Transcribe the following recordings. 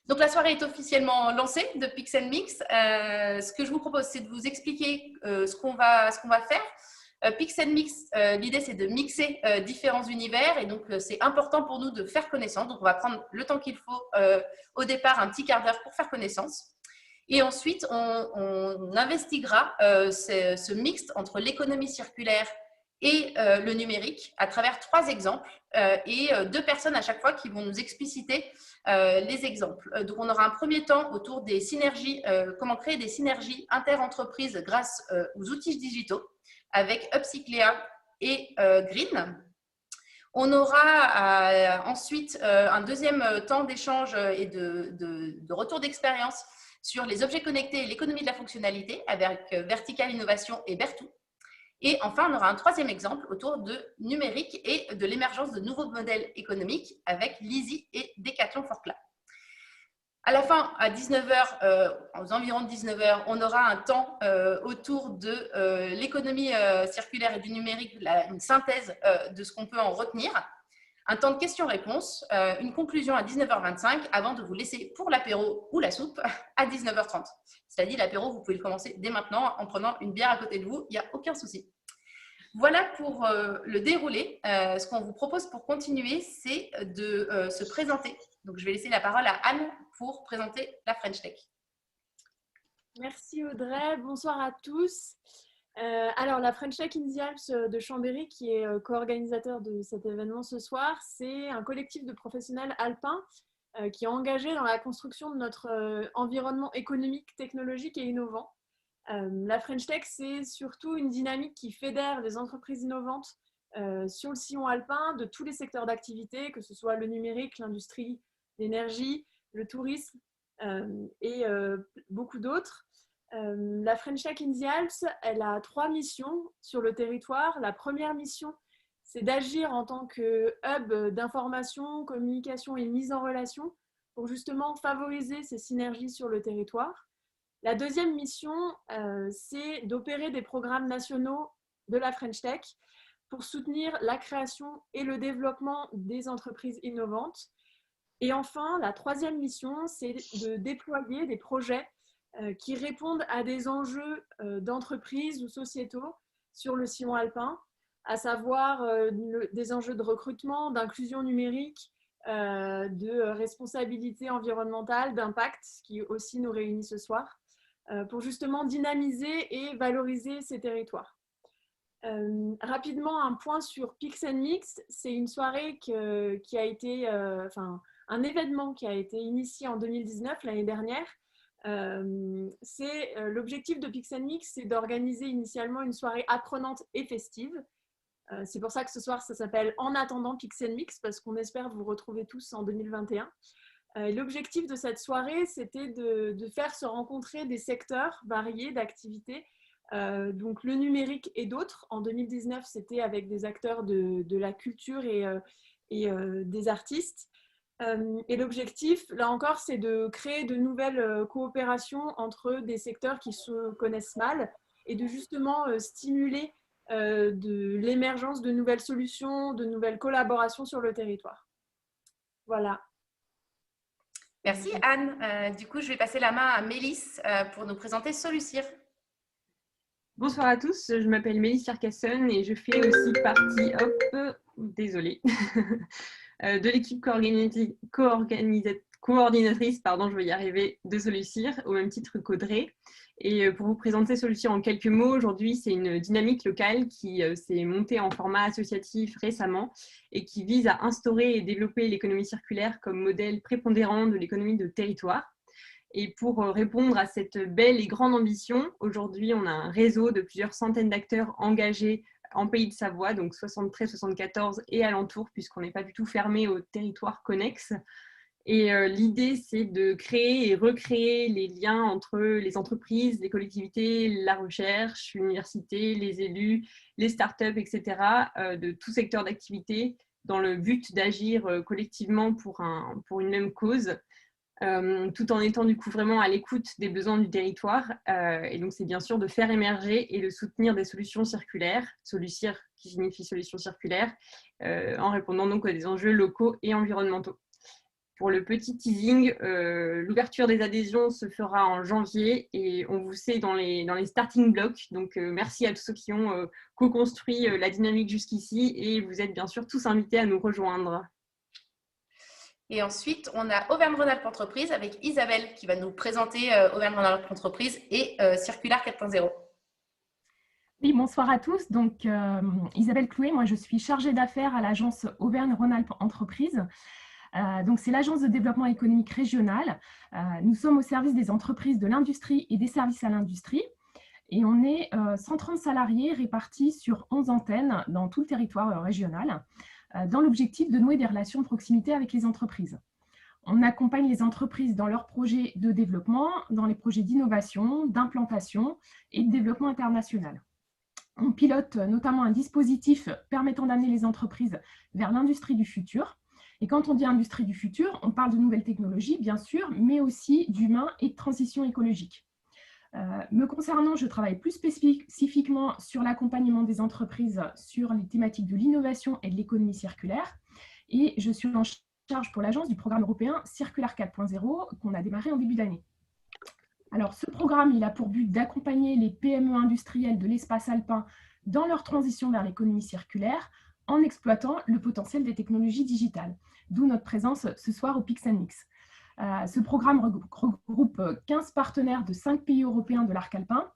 Donc, la soirée est officiellement lancée de Pix & Mix. Ce que je vous propose, c'est de vous expliquer ce qu'on va faire. Pix & Mix, l'idée, c'est de mixer différents univers. Et donc, c'est important pour nous de faire connaissance. Donc, on va prendre le temps qu'il faut au départ, un petit quart d'heure pour faire connaissance. Et ensuite, on investiguera ce mixte entre l'économie circulaire et le numérique à travers 3 exemples et 2 personnes à chaque fois qui vont nous expliciter les exemples. Donc, on aura un premier temps autour des synergies, comment créer des synergies inter-entreprises grâce aux outils digitaux avec Upcycléa et Green. On aura ensuite un deuxième temps d'échange et de retour d'expérience sur les objets connectés et l'économie de la fonctionnalité avec Vertical Innovation et Bertou. Et enfin, on aura un 3e exemple autour de numérique et de l'émergence de nouveaux modèles économiques avec Lizzie et Decathlon for Club. À la fin, à 19h, aux environs de 19h, on aura un temps autour de l'économie circulaire et du numérique, une synthèse de ce qu'on peut en retenir. Un temps de questions-réponses, une conclusion à 19h25 avant de vous laisser pour l'apéro ou la soupe à 19h30. C'est-à-dire l'apéro, vous pouvez le commencer dès maintenant en prenant une bière à côté de vous, il n'y a aucun souci. Voilà pour le déroulé. Ce qu'on vous propose pour continuer, c'est de se présenter. Donc, je vais laisser la parole à Anne pour présenter la French Tech. Merci Audrey, bonsoir à tous. Alors, la French Tech in the Alps de Chambéry, qui est co-organisateur de cet événement ce soir, c'est un collectif de professionnels alpins qui est engagé dans la construction de notre environnement économique, technologique et innovant. La French Tech, c'est surtout une dynamique qui fédère les entreprises innovantes sur le sillon alpin de tous les secteurs d'activité, que ce soit le numérique, l'industrie, l'énergie, le tourisme et beaucoup d'autres. La French Tech in the Alps, elle a 3 missions sur le territoire. La première mission, c'est d'agir en tant que hub d'information, communication et mise en relation pour justement favoriser ces synergies sur le territoire. La deuxième mission, c'est d'opérer des programmes nationaux de la French Tech pour soutenir la création et le développement des entreprises innovantes. Et enfin, la troisième mission, c'est de déployer des projets qui répondent à des enjeux d'entreprise ou sociétaux sur le sillon alpin, à savoir des enjeux de recrutement, d'inclusion numérique, de responsabilité environnementale, d'impact, qui aussi nous réunit ce soir, pour justement dynamiser et valoriser ces territoires. Rapidement, un point sur Pix & Mix, c'est une soirée qui a été, un événement qui a été initié en 2019, l'année dernière. L'objectif de Pix & Mix, c'est d'organiser initialement une soirée apprenante et festive. C'est pour ça que ce soir, ça s'appelle En attendant Pix & Mix, parce qu'on espère vous retrouver tous en 2021. L'objectif de cette soirée, c'était de faire se rencontrer des secteurs variés d'activités, donc le numérique et d'autres. En 2019, c'était avec des acteurs de la culture et des artistes. Et l'objectif, là encore, c'est de créer de nouvelles coopérations entre des secteurs qui se connaissent mal et de justement stimuler de l'émergence de nouvelles solutions, de nouvelles collaborations sur le territoire. Voilà. Merci Anne. Du coup, je vais passer la main à Mélisse pour nous présenter Solucir. Bonsoir à tous, je m'appelle Mélisse Carcassonne et je fais aussi partie, désolée, de l'équipe coordinatrice, je vais y arriver, de Solucir, au même titre qu'Audrey. Et pour vous présenter Solucir en quelques mots, aujourd'hui, c'est une dynamique locale qui s'est montée en format associatif récemment et qui vise à instaurer et développer l'économie circulaire comme modèle prépondérant de l'économie de territoire. Et pour répondre à cette belle et grande ambition, aujourd'hui, on a un réseau de plusieurs centaines d'acteurs engagés en Pays de Savoie, donc 73, 74 et alentours, puisqu'on n'est pas du tout fermé aux territoires connexes. Et l'idée, c'est de créer et recréer les liens entre les entreprises, les collectivités, la recherche, l'université, les élus, les startups, etc., de tout secteur d'activité, dans le but d'agir collectivement pour une même cause. Tout en étant du coup vraiment à l'écoute des besoins du territoire. Et donc, c'est bien sûr de faire émerger et de soutenir des solutions circulaires, Solucir qui signifie solutions circulaires, en répondant donc à des enjeux locaux et environnementaux. Pour le petit teasing, l'ouverture des adhésions se fera en janvier et on vous sait dans les starting blocks. Donc, merci à tous ceux qui ont co-construit la dynamique jusqu'ici et vous êtes bien sûr tous invités à nous rejoindre. Et ensuite, on a Auvergne-Rhône-Alpes Entreprise avec Isabelle qui va nous présenter Auvergne-Rhône-Alpes Entreprise et Circulaire 4.0. Oui, bonsoir à tous. Donc, Isabelle Clouet, moi je suis chargée d'affaires à l'agence Auvergne-Rhône-Alpes Entreprise. Donc, c'est l'agence de développement économique régional. Nous sommes au service des entreprises de l'industrie et des services à l'industrie. Et on est 130 salariés répartis sur 11 antennes dans tout le territoire régional, dans l'objectif de nouer des relations de proximité avec les entreprises. On accompagne les entreprises dans leurs projets de développement, dans les projets d'innovation, d'implantation et de développement international. On pilote notamment un dispositif permettant d'amener les entreprises vers l'industrie du futur. Et quand on dit industrie du futur, on parle de nouvelles technologies, bien sûr, mais aussi d'humain et de transition écologique. Me concernant, je travaille plus spécifiquement sur l'accompagnement des entreprises sur les thématiques de l'innovation et de l'économie circulaire. Et je suis en charge pour l'agence du programme européen Circulaire 4.0 qu'on a démarré en début d'année. Alors, ce programme, il a pour but d'accompagner les PME industrielles de l'espace alpin dans leur transition vers l'économie circulaire en exploitant le potentiel des technologies digitales, d'où notre présence ce soir au PixNMix. Ce programme regroupe 15 partenaires de 5 pays européens de l'arc alpin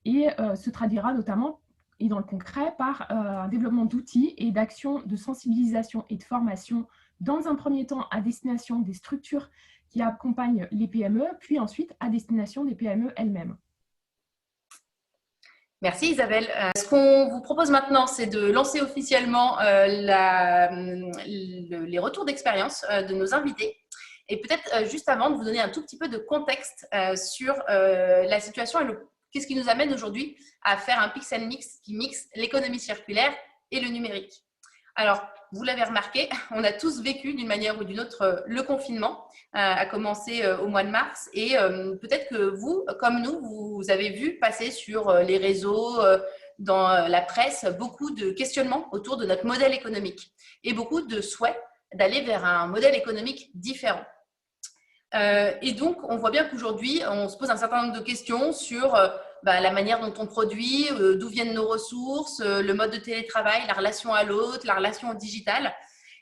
et se traduira notamment, et dans le concret, par un développement d'outils et d'actions de sensibilisation et de formation, dans un premier temps à destination des structures qui accompagnent les PME, puis ensuite à destination des PME elles-mêmes. Merci Isabelle. Ce qu'on vous propose maintenant, c'est de lancer officiellement les retours d'expérience de nos invités. Et peut-être juste avant de vous donner un tout petit peu de contexte sur la situation et qu'est-ce qui nous amène aujourd'hui à faire un PixNMix qui mixe l'économie circulaire et le numérique. Alors, vous l'avez remarqué, on a tous vécu d'une manière ou d'une autre le confinement, a commencé au mois de mars. Et peut-être que vous, comme nous, vous avez vu passer sur les réseaux, dans la presse, beaucoup de questionnements autour de notre modèle économique et beaucoup de souhaits d'aller vers un modèle économique différent. Et donc, on voit bien qu'aujourd'hui, on se pose un certain nombre de questions sur la manière dont on produit, d'où viennent nos ressources, le mode de télétravail, la relation à l'autre, la relation au digital.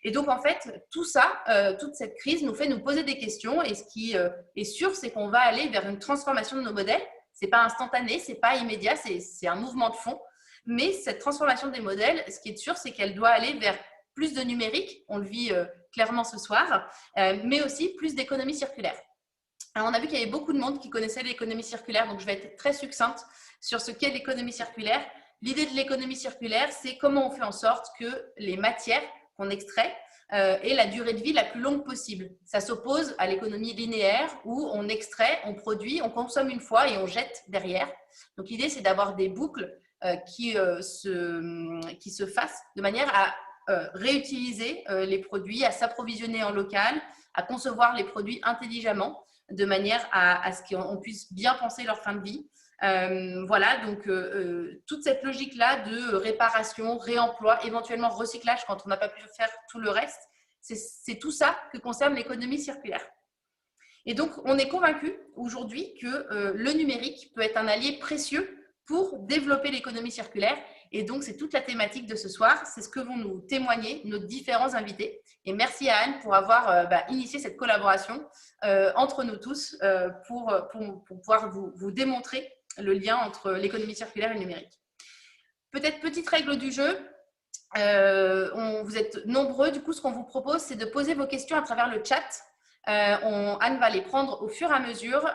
Et donc, en fait, tout ça, toute cette crise nous fait nous poser des questions. Et ce qui est sûr, c'est qu'on va aller vers une transformation de nos modèles. Ce n'est pas instantané, ce n'est pas immédiat, c'est un mouvement de fond. Mais cette transformation des modèles, ce qui est sûr, c'est qu'elle doit aller vers plus de numérique, on le vit clairement ce soir, mais aussi plus d'économie circulaire. Alors, on a vu qu'il y avait beaucoup de monde qui connaissait l'économie circulaire, donc je vais être très succincte sur ce qu'est l'économie circulaire. L'idée de l'économie circulaire, c'est comment on fait en sorte que les matières qu'on extrait aient la durée de vie la plus longue possible. Ça s'oppose à l'économie linéaire où on extrait, on produit, on consomme une fois et on jette derrière. Donc, l'idée, c'est d'avoir des boucles qui se fassent de manière à réutiliser les produits, à s'approvisionner en local, à concevoir les produits intelligemment, de manière à ce qu'on puisse bien penser leur fin de vie. Voilà, donc toute cette logique-là de réparation, réemploi, éventuellement recyclage quand on n'a pas pu faire tout le reste, c'est tout ça que concerne l'économie circulaire. Et donc, on est convaincu aujourd'hui que le numérique peut être un allié précieux pour développer l'économie circulaire. Et donc, c'est toute la thématique de ce soir. C'est ce que vont nous témoigner nos différents invités. Et merci à Anne pour avoir initié cette collaboration entre nous tous pour pouvoir vous démontrer le lien entre l'économie circulaire et le numérique. Peut-être petite règle du jeu. Vous êtes nombreux. Du coup, ce qu'on vous propose, c'est de poser vos questions à travers le chat. Anne va les prendre au fur et à mesure.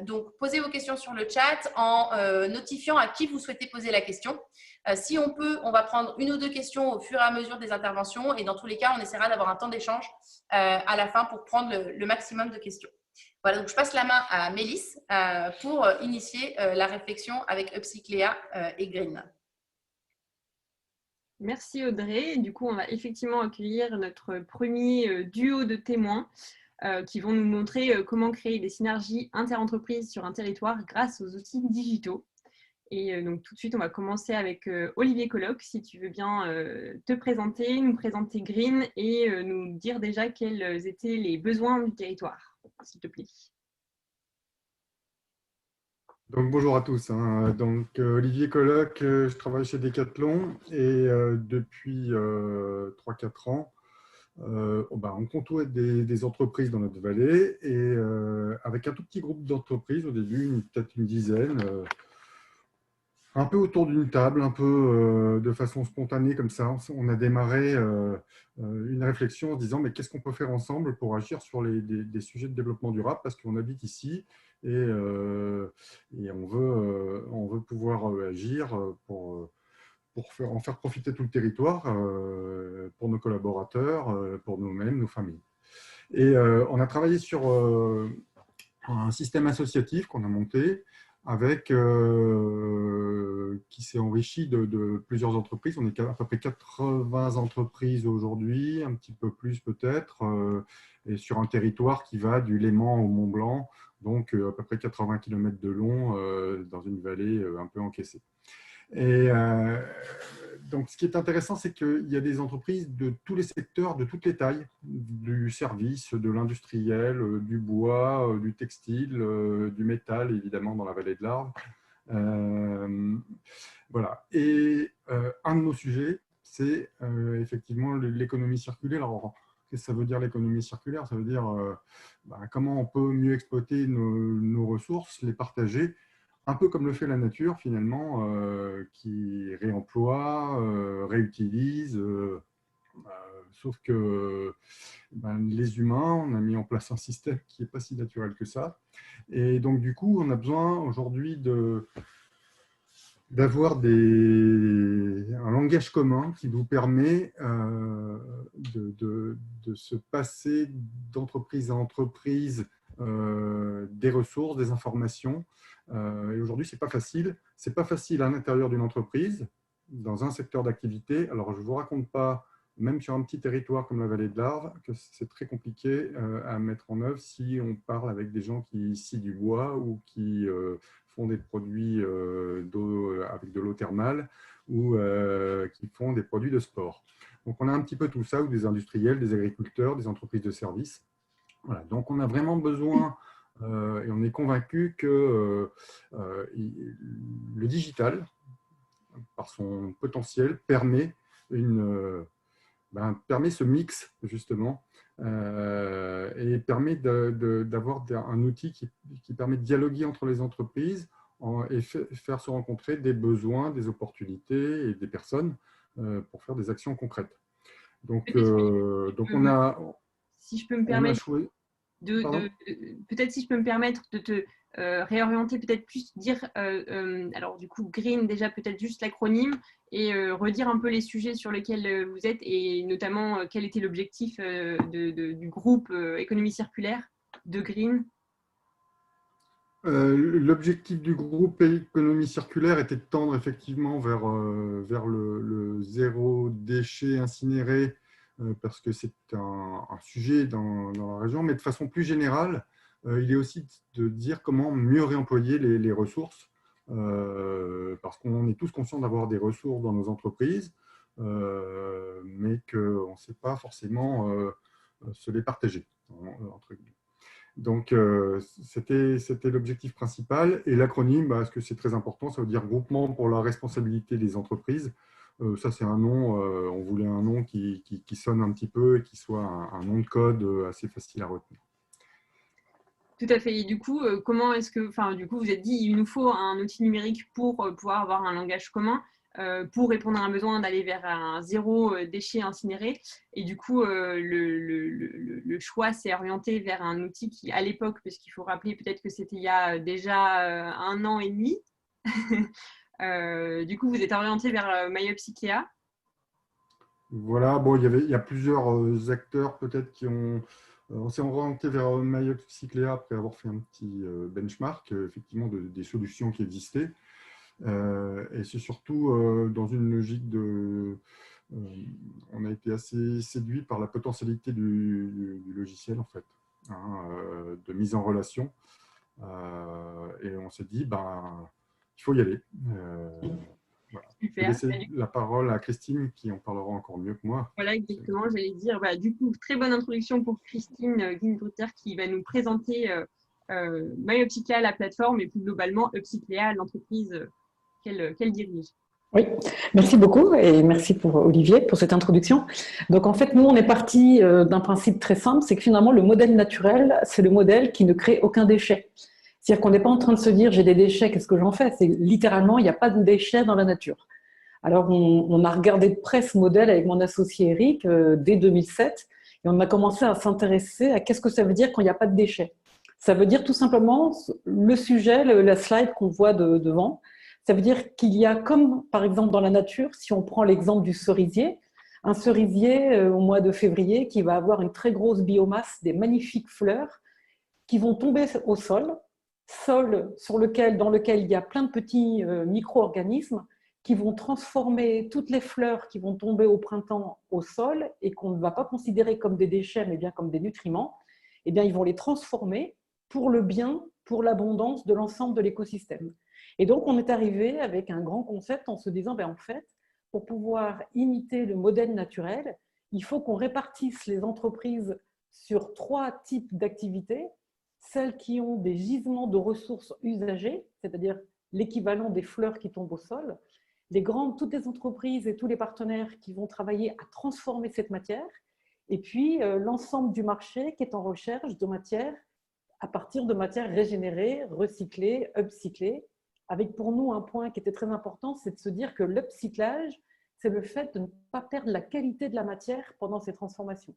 Donc, posez vos questions sur le chat en notifiant à qui vous souhaitez poser la question. Si on peut, on va prendre une ou deux questions au fur et à mesure des interventions. Et dans tous les cas, on essaiera d'avoir un temps d'échange à la fin pour prendre le maximum de questions. Voilà, donc je passe la main à Mélisse pour initier la réflexion avec Upcycléa et Green. Merci Audrey. Du coup, on va effectivement accueillir notre premier duo de témoins qui vont nous montrer comment créer des synergies interentreprises sur un territoire grâce aux outils digitaux. Et donc, tout de suite, on va commencer avec Olivier Colloc, si tu veux bien te présenter, nous présenter Green et nous dire déjà quels étaient les besoins du territoire, s'il te plaît. Donc, bonjour à tous. Donc, Olivier Colloc, je travaille chez Decathlon et depuis 3-4 ans, on contourne des entreprises dans notre vallée et avec un tout petit groupe d'entreprises, au début, peut-être une dizaine, un peu autour d'une table, un peu de façon spontanée comme ça. On a démarré une réflexion en se disant mais qu'est-ce qu'on peut faire ensemble pour agir sur des sujets de développement durable parce qu'on habite ici et on veut pouvoir agir pour en faire profiter tout le territoire, pour nos collaborateurs, pour nous-mêmes, nos familles. Et on a travaillé sur un système associatif qu'on a monté avec, qui s'est enrichi de plusieurs entreprises. On est à peu près 80 entreprises aujourd'hui, un petit peu plus peut-être, et sur un territoire qui va du Léman au Mont-Blanc, donc à peu près 80 km de long, dans une vallée un peu encaissée. Et donc, ce qui est intéressant, c'est qu'il y a des entreprises de tous les secteurs, de toutes les tailles, du service, de l'industriel, du bois, du textile, du métal, évidemment, dans la vallée de l'Arve. Voilà. Et un de nos sujets, c'est effectivement l'économie circulaire. Alors, qu'est-ce que ça veut dire l'économie circulaire? Ça veut dire comment on peut mieux exploiter nos ressources, les partager, un peu comme le fait la nature finalement, qui réemploie, réutilise, sauf que les humains, on a mis en place un système qui n'est pas si naturel que ça. Et donc du coup, on a besoin aujourd'hui d'avoir un langage commun qui vous permet de se passer d'entreprise à entreprise des ressources, des informations. Et aujourd'hui, ce n'est pas facile. Ce n'est pas facile à l'intérieur d'une entreprise, dans un secteur d'activité. Alors, je ne vous raconte pas, même sur un petit territoire comme la vallée de l'Arve, que c'est très compliqué à mettre en œuvre si on parle avec des gens qui scient du bois ou qui font des produits avec de l'eau thermale ou qui font des produits de sport. Donc, on a un petit peu tout ça, ou des industriels, des agriculteurs, des entreprises de services. Voilà. Donc, on a vraiment besoin, et on est convaincu que le digital, par son potentiel, permet ce mix, justement, et permet d'avoir un outil qui permet de dialoguer entre les entreprises et faire se rencontrer des besoins, des opportunités et des personnes pour faire des actions concrètes. Donc on a... Si je peux me permettre peut-être si je peux me permettre de te réorienter, peut-être plus dire, alors du coup, Green, déjà peut-être juste l'acronyme, et redire un peu les sujets sur lesquels vous êtes, et notamment quel était l'objectif du groupe économie circulaire de Green. L'objectif du groupe économie circulaire était de tendre effectivement vers le zéro déchet incinéré, parce que c'est un sujet dans la région, mais de façon plus générale, il est aussi de dire comment mieux réemployer les ressources, parce qu'on est tous conscients d'avoir des ressources dans nos entreprises, mais qu'on ne sait pas forcément se les partager, entre guillemets. Donc, c'était l'objectif principal. Et l'acronyme, ce que c'est très important, ça veut dire Groupement pour la responsabilité des entreprises. Ça, c'est un nom, on voulait un nom qui sonne un petit peu et qui soit un nom de code assez facile à retenir. Tout à fait. Et du coup, comment est-ce que, du coup, vous êtes dit, il nous faut un outil numérique pour pouvoir avoir un langage commun, pour répondre à un besoin d'aller vers un zéro déchet incinéré. Et du coup, le choix s'est orienté vers un outil qui, à l'époque, parce qu'il faut rappeler peut-être que c'était il y a déjà 1 an et demi, du coup, vous êtes orienté vers myOpsycléa. Voilà, bon, il y a plusieurs acteurs peut-être qui ont... On s'est orienté vers myOpsycléa après avoir fait un petit benchmark, effectivement, des solutions qui existaient. Et c'est surtout dans une logique de... on a été assez séduit par la potentialité du logiciel, en fait, de mise en relation. Et on s'est dit, il faut y aller. Voilà. Je vais Super. laisser la parole à Christine qui en parlera encore mieux que moi. Voilà, exactement. J'allais dire, voilà, du coup, très bonne introduction pour Christine Guinbrutter qui va nous présenter MyUpCycléa, la plateforme, et plus globalement UpCycléa, l'entreprise qu'elle dirige. Oui, merci beaucoup et merci pour Olivier pour cette introduction. Donc en fait, nous, on est parti d'un principe très simple, c'est que finalement, le modèle naturel, c'est le modèle qui ne crée aucun déchet. C'est-à-dire qu'on n'est pas en train de se dire, j'ai des déchets, qu'est-ce que j'en fais? C'est littéralement, il n'y a pas de déchets dans la nature. Alors, on a regardé de près ce modèle avec mon associé Eric dès 2007 et on a commencé à s'intéresser à qu'est-ce que ça veut dire quand il n'y a pas de déchets. Ça veut dire tout simplement le sujet, la slide qu'on voit devant. Ça veut dire qu'il y a, comme par exemple dans la nature, si on prend l'exemple du cerisier, un cerisier au mois de février qui va avoir une très grosse biomasse, des magnifiques fleurs qui vont tomber au sol dans lequel il y a plein de petits micro-organismes qui vont transformer toutes les fleurs qui vont tomber au printemps au sol et qu'on ne va pas considérer comme des déchets, mais bien comme des nutriments. Eh bien, ils vont les transformer pour le bien, pour l'abondance de l'ensemble de l'écosystème. Et donc, on est arrivé avec un grand concept en se disant, ben, en fait, pour pouvoir imiter le modèle naturel, il faut qu'on répartisse les entreprises sur 3 types d'activités. Celles qui ont des gisements de ressources usagées, c'est-à-dire l'équivalent des fleurs qui tombent au sol, toutes les entreprises et tous les partenaires qui vont travailler à transformer cette matière, et puis l'ensemble du marché qui est en recherche de matières à partir de matières régénérées, recyclées, upcyclées, avec pour nous un point qui était très important, c'est de se dire que l'upcyclage, c'est le fait de ne pas perdre la qualité de la matière pendant ces transformations.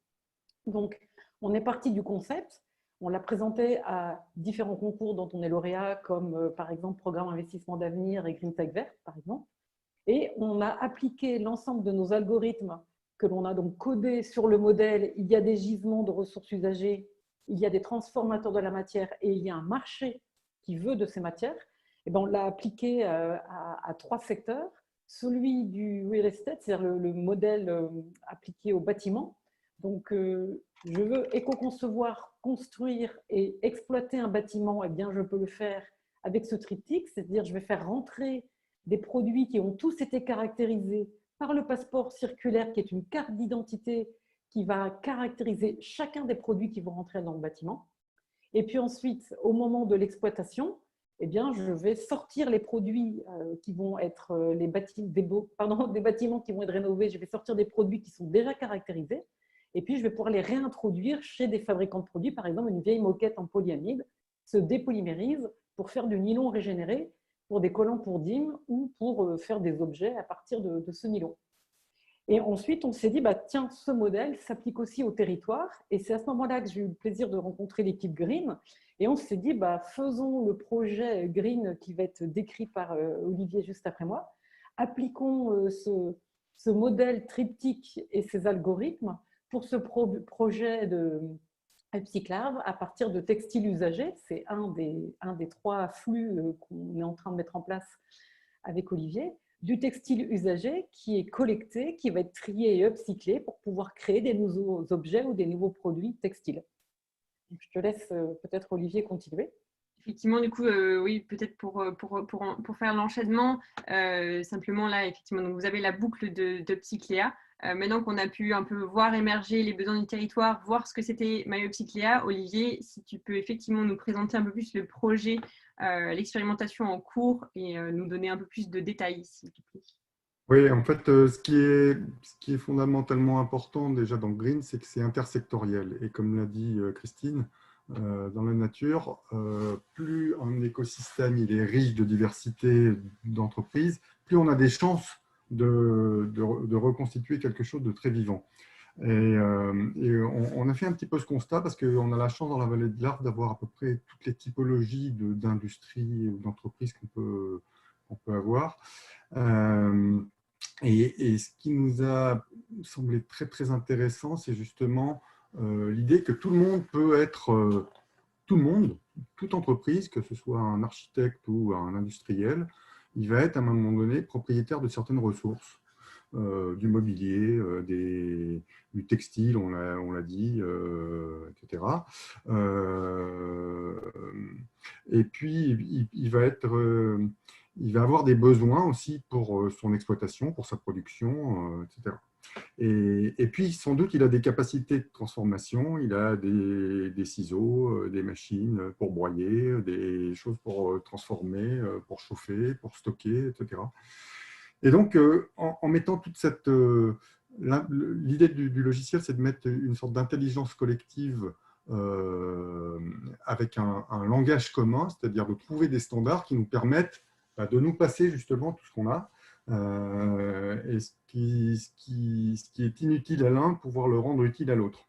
Donc, on est parti du concept. On l'a présenté à différents concours dont on est lauréat, comme par exemple Programme Investissement d'Avenir et Green Tech Vert, par exemple. Et on a appliqué l'ensemble de nos algorithmes que l'on a donc codés sur le modèle. Il y a des gisements de ressources usagées, il y a des transformateurs de la matière et il y a un marché qui veut de ces matières. Et bien, on l'a appliqué à 3 secteurs. Celui du real estate, c'est-à-dire le modèle appliqué au bâtiment. Donc, je veux éco-concevoir, construire et exploiter un bâtiment, eh bien, je peux le faire avec ce triptyque, c'est-à-dire je vais faire rentrer des produits qui ont tous été caractérisés par le passeport circulaire, qui est une carte d'identité qui va caractériser chacun des produits qui vont rentrer dans le bâtiment. Et puis ensuite, au moment de l'exploitation, eh bien, je vais sortir les produits qui vont être des bâtiments qui vont être rénovés, je vais sortir des produits qui sont déjà caractérisés. Et puis, je vais pouvoir les réintroduire chez des fabricants de produits. Par exemple, une vieille moquette en polyamide se dépolymérise pour faire du nylon régénéré, pour des collants pour dîmes ou pour faire des objets à partir de ce nylon. Et ensuite, on s'est dit, bah, tiens, ce modèle s'applique aussi au territoire. Et c'est à ce moment-là que j'ai eu le plaisir de rencontrer l'équipe Green. Et on s'est dit, bah, faisons le projet Green qui va être décrit par Olivier juste après moi. Appliquons ce modèle triptyque et ces algorithmes pour ce projet de UpCyclave à partir de textiles usagés. C'est un des 3 flux qu'on est en train de mettre en place avec Olivier. Du textile usagé qui est collecté, qui va être trié et upcyclé pour pouvoir créer des nouveaux objets ou des nouveaux produits textiles. Donc, je te laisse peut-être Olivier continuer. Effectivement, du coup, oui, peut-être pour faire l'enchaînement, simplement là, effectivement, donc vous avez la boucle d'UpCycléa. Maintenant qu'on a pu un peu voir émerger les besoins du territoire, voir ce que c'était MyUpCycléa, Olivier, si tu peux effectivement nous présenter un peu plus le projet, l'expérimentation en cours et nous donner un peu plus de détails, s'il te plaît. Oui, en fait, ce qui est fondamentalement important déjà dans Green, c'est que c'est intersectoriel. Et comme l'a dit Christine, dans la nature, plus un écosystème il est riche de diversité d'entreprises, plus on a des chances de reconstituer quelque chose de très vivant. Et on a fait un petit peu ce constat parce qu'on a la chance dans la vallée de l'Arve d'avoir à peu près toutes les typologies d'industries ou d'entreprises qu'on peut avoir. Et ce qui nous a semblé très, très intéressant, c'est justement l'idée que tout le monde peut être, toute entreprise, que ce soit un architecte ou un industriel, il va être à un moment donné propriétaire de certaines ressources, du mobilier, du textile, on l'a dit, etc. Et puis, il va être il va avoir des besoins aussi pour son exploitation, pour sa production, etc. Et puis, sans doute, il a des capacités de transformation, il a des ciseaux, des machines pour broyer, des choses pour transformer, pour chauffer, pour stocker, etc. Et donc, en mettant toute cette... l'idée du logiciel, c'est de mettre une sorte d'intelligence collective avec un langage commun, c'est-à-dire de trouver des standards qui nous permettent de nous passer justement tout ce qu'on a. Et ce qui est inutile à l'un, pouvoir le rendre utile à l'autre.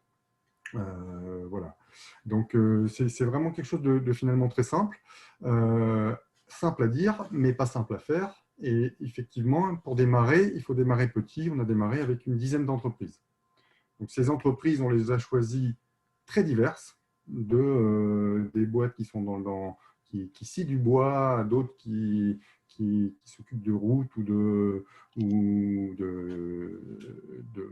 Voilà. Donc, c'est vraiment quelque chose de finalement très simple. Simple à dire, mais pas simple à faire. Et effectivement, pour démarrer, il faut démarrer petit. On a démarré avec une dizaine d'entreprises. Donc, ces entreprises, on les a choisies très diverses, des boîtes qui sont qui scient du bois, d'autres qui s'occupent de routes ou de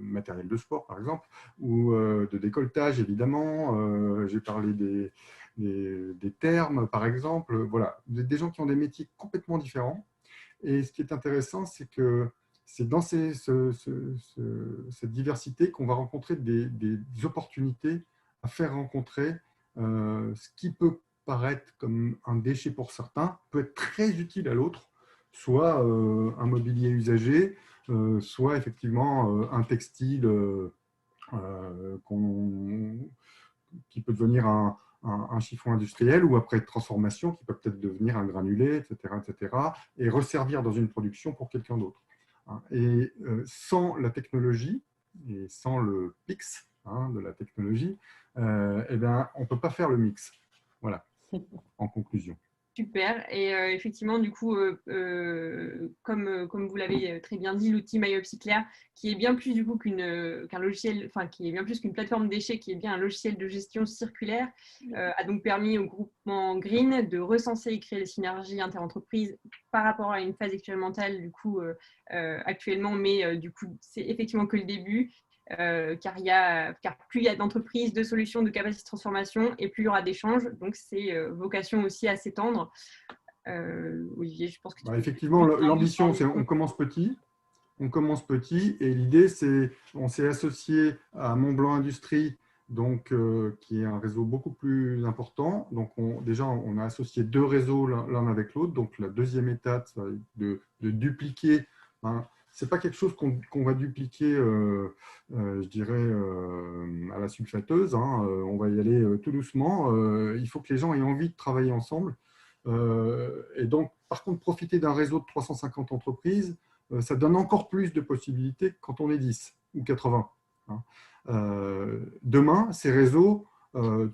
matériel de sport, par exemple, ou de décolletage, évidemment. J'ai parlé des termes, par exemple. Voilà, des gens qui ont des métiers complètement différents. Et ce qui est intéressant, c'est que c'est dans cette diversité qu'on va rencontrer des opportunités à faire rencontrer ce qui peut paraître comme un déchet pour certains, peut être très utile à l'autre, soit un mobilier usagé, soit effectivement un textile qui peut devenir un chiffon industriel ou après transformation qui peut peut-être devenir un granulé, etc., et resservir dans une production pour quelqu'un d'autre. Et sans la technologie et sans le PIX de la technologie, eh bien, on ne peut pas faire le mix. Voilà, en conclusion. Super. Et effectivement, du coup, comme vous l'avez très bien dit, l'outil MyOpsiClair, qui est bien plus du coup qu'un logiciel, enfin qui est bien plus qu'une plateforme déchets, qui est bien un logiciel de gestion circulaire, a donc permis au groupement Green de recenser et créer les synergies interentreprises par rapport à une phase expérimentale du coup actuellement, mais du coup c'est effectivement que le début. Car plus il y a d'entreprises, de solutions, de capacités de transformation, et plus il y aura d'échanges. Donc, c'est vocation aussi à s'étendre. Olivier, je pense que effectivement, l'ambition, c'est on commence petit. On commence petit, et l'idée, c'est on s'est associé à Montblanc Industrie, donc, qui est un réseau beaucoup plus important. Donc, déjà, on a associé deux réseaux l'un avec l'autre. Donc, la deuxième étape, ça va être de dupliquer. Ce n'est pas quelque chose qu'on va dupliquer, je dirais, à la sulfateuse. On va y aller tout doucement. Il faut que les gens aient envie de travailler ensemble. Et donc, par contre, profiter d'un réseau de 350 entreprises, ça donne encore plus de possibilités quand on est 10 ou 80. Demain, ces réseaux,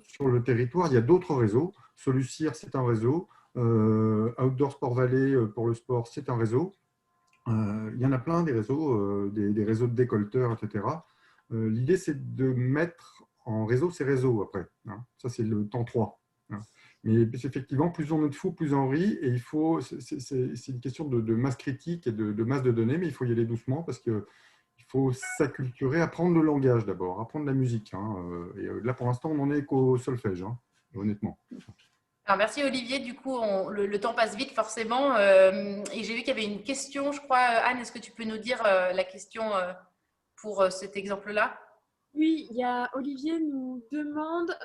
sur le territoire, il y a d'autres réseaux. Solucir, c'est un réseau. Outdoor Sport Valley, pour le sport, c'est un réseau. Il y en a plein des réseaux, des réseaux de décolleteurs, etc. L'idée, c'est de mettre en réseau ces réseaux après. Ça, c'est le temps 3. Mais effectivement, plus on est de fous, plus on rit. Et c'est une question de masse critique et de masse de données, mais il faut y aller doucement parce qu'il faut s'acculturer, apprendre le langage d'abord, apprendre la musique. Et là, pour l'instant, on n'en est qu'au solfège, honnêtement. Alors, merci Olivier. Du coup, le temps passe vite forcément. Et j'ai vu qu'il y avait une question, je crois. Anne, est-ce que tu peux nous dire la question pour cet exemple-là? Oui, Olivier nous demande,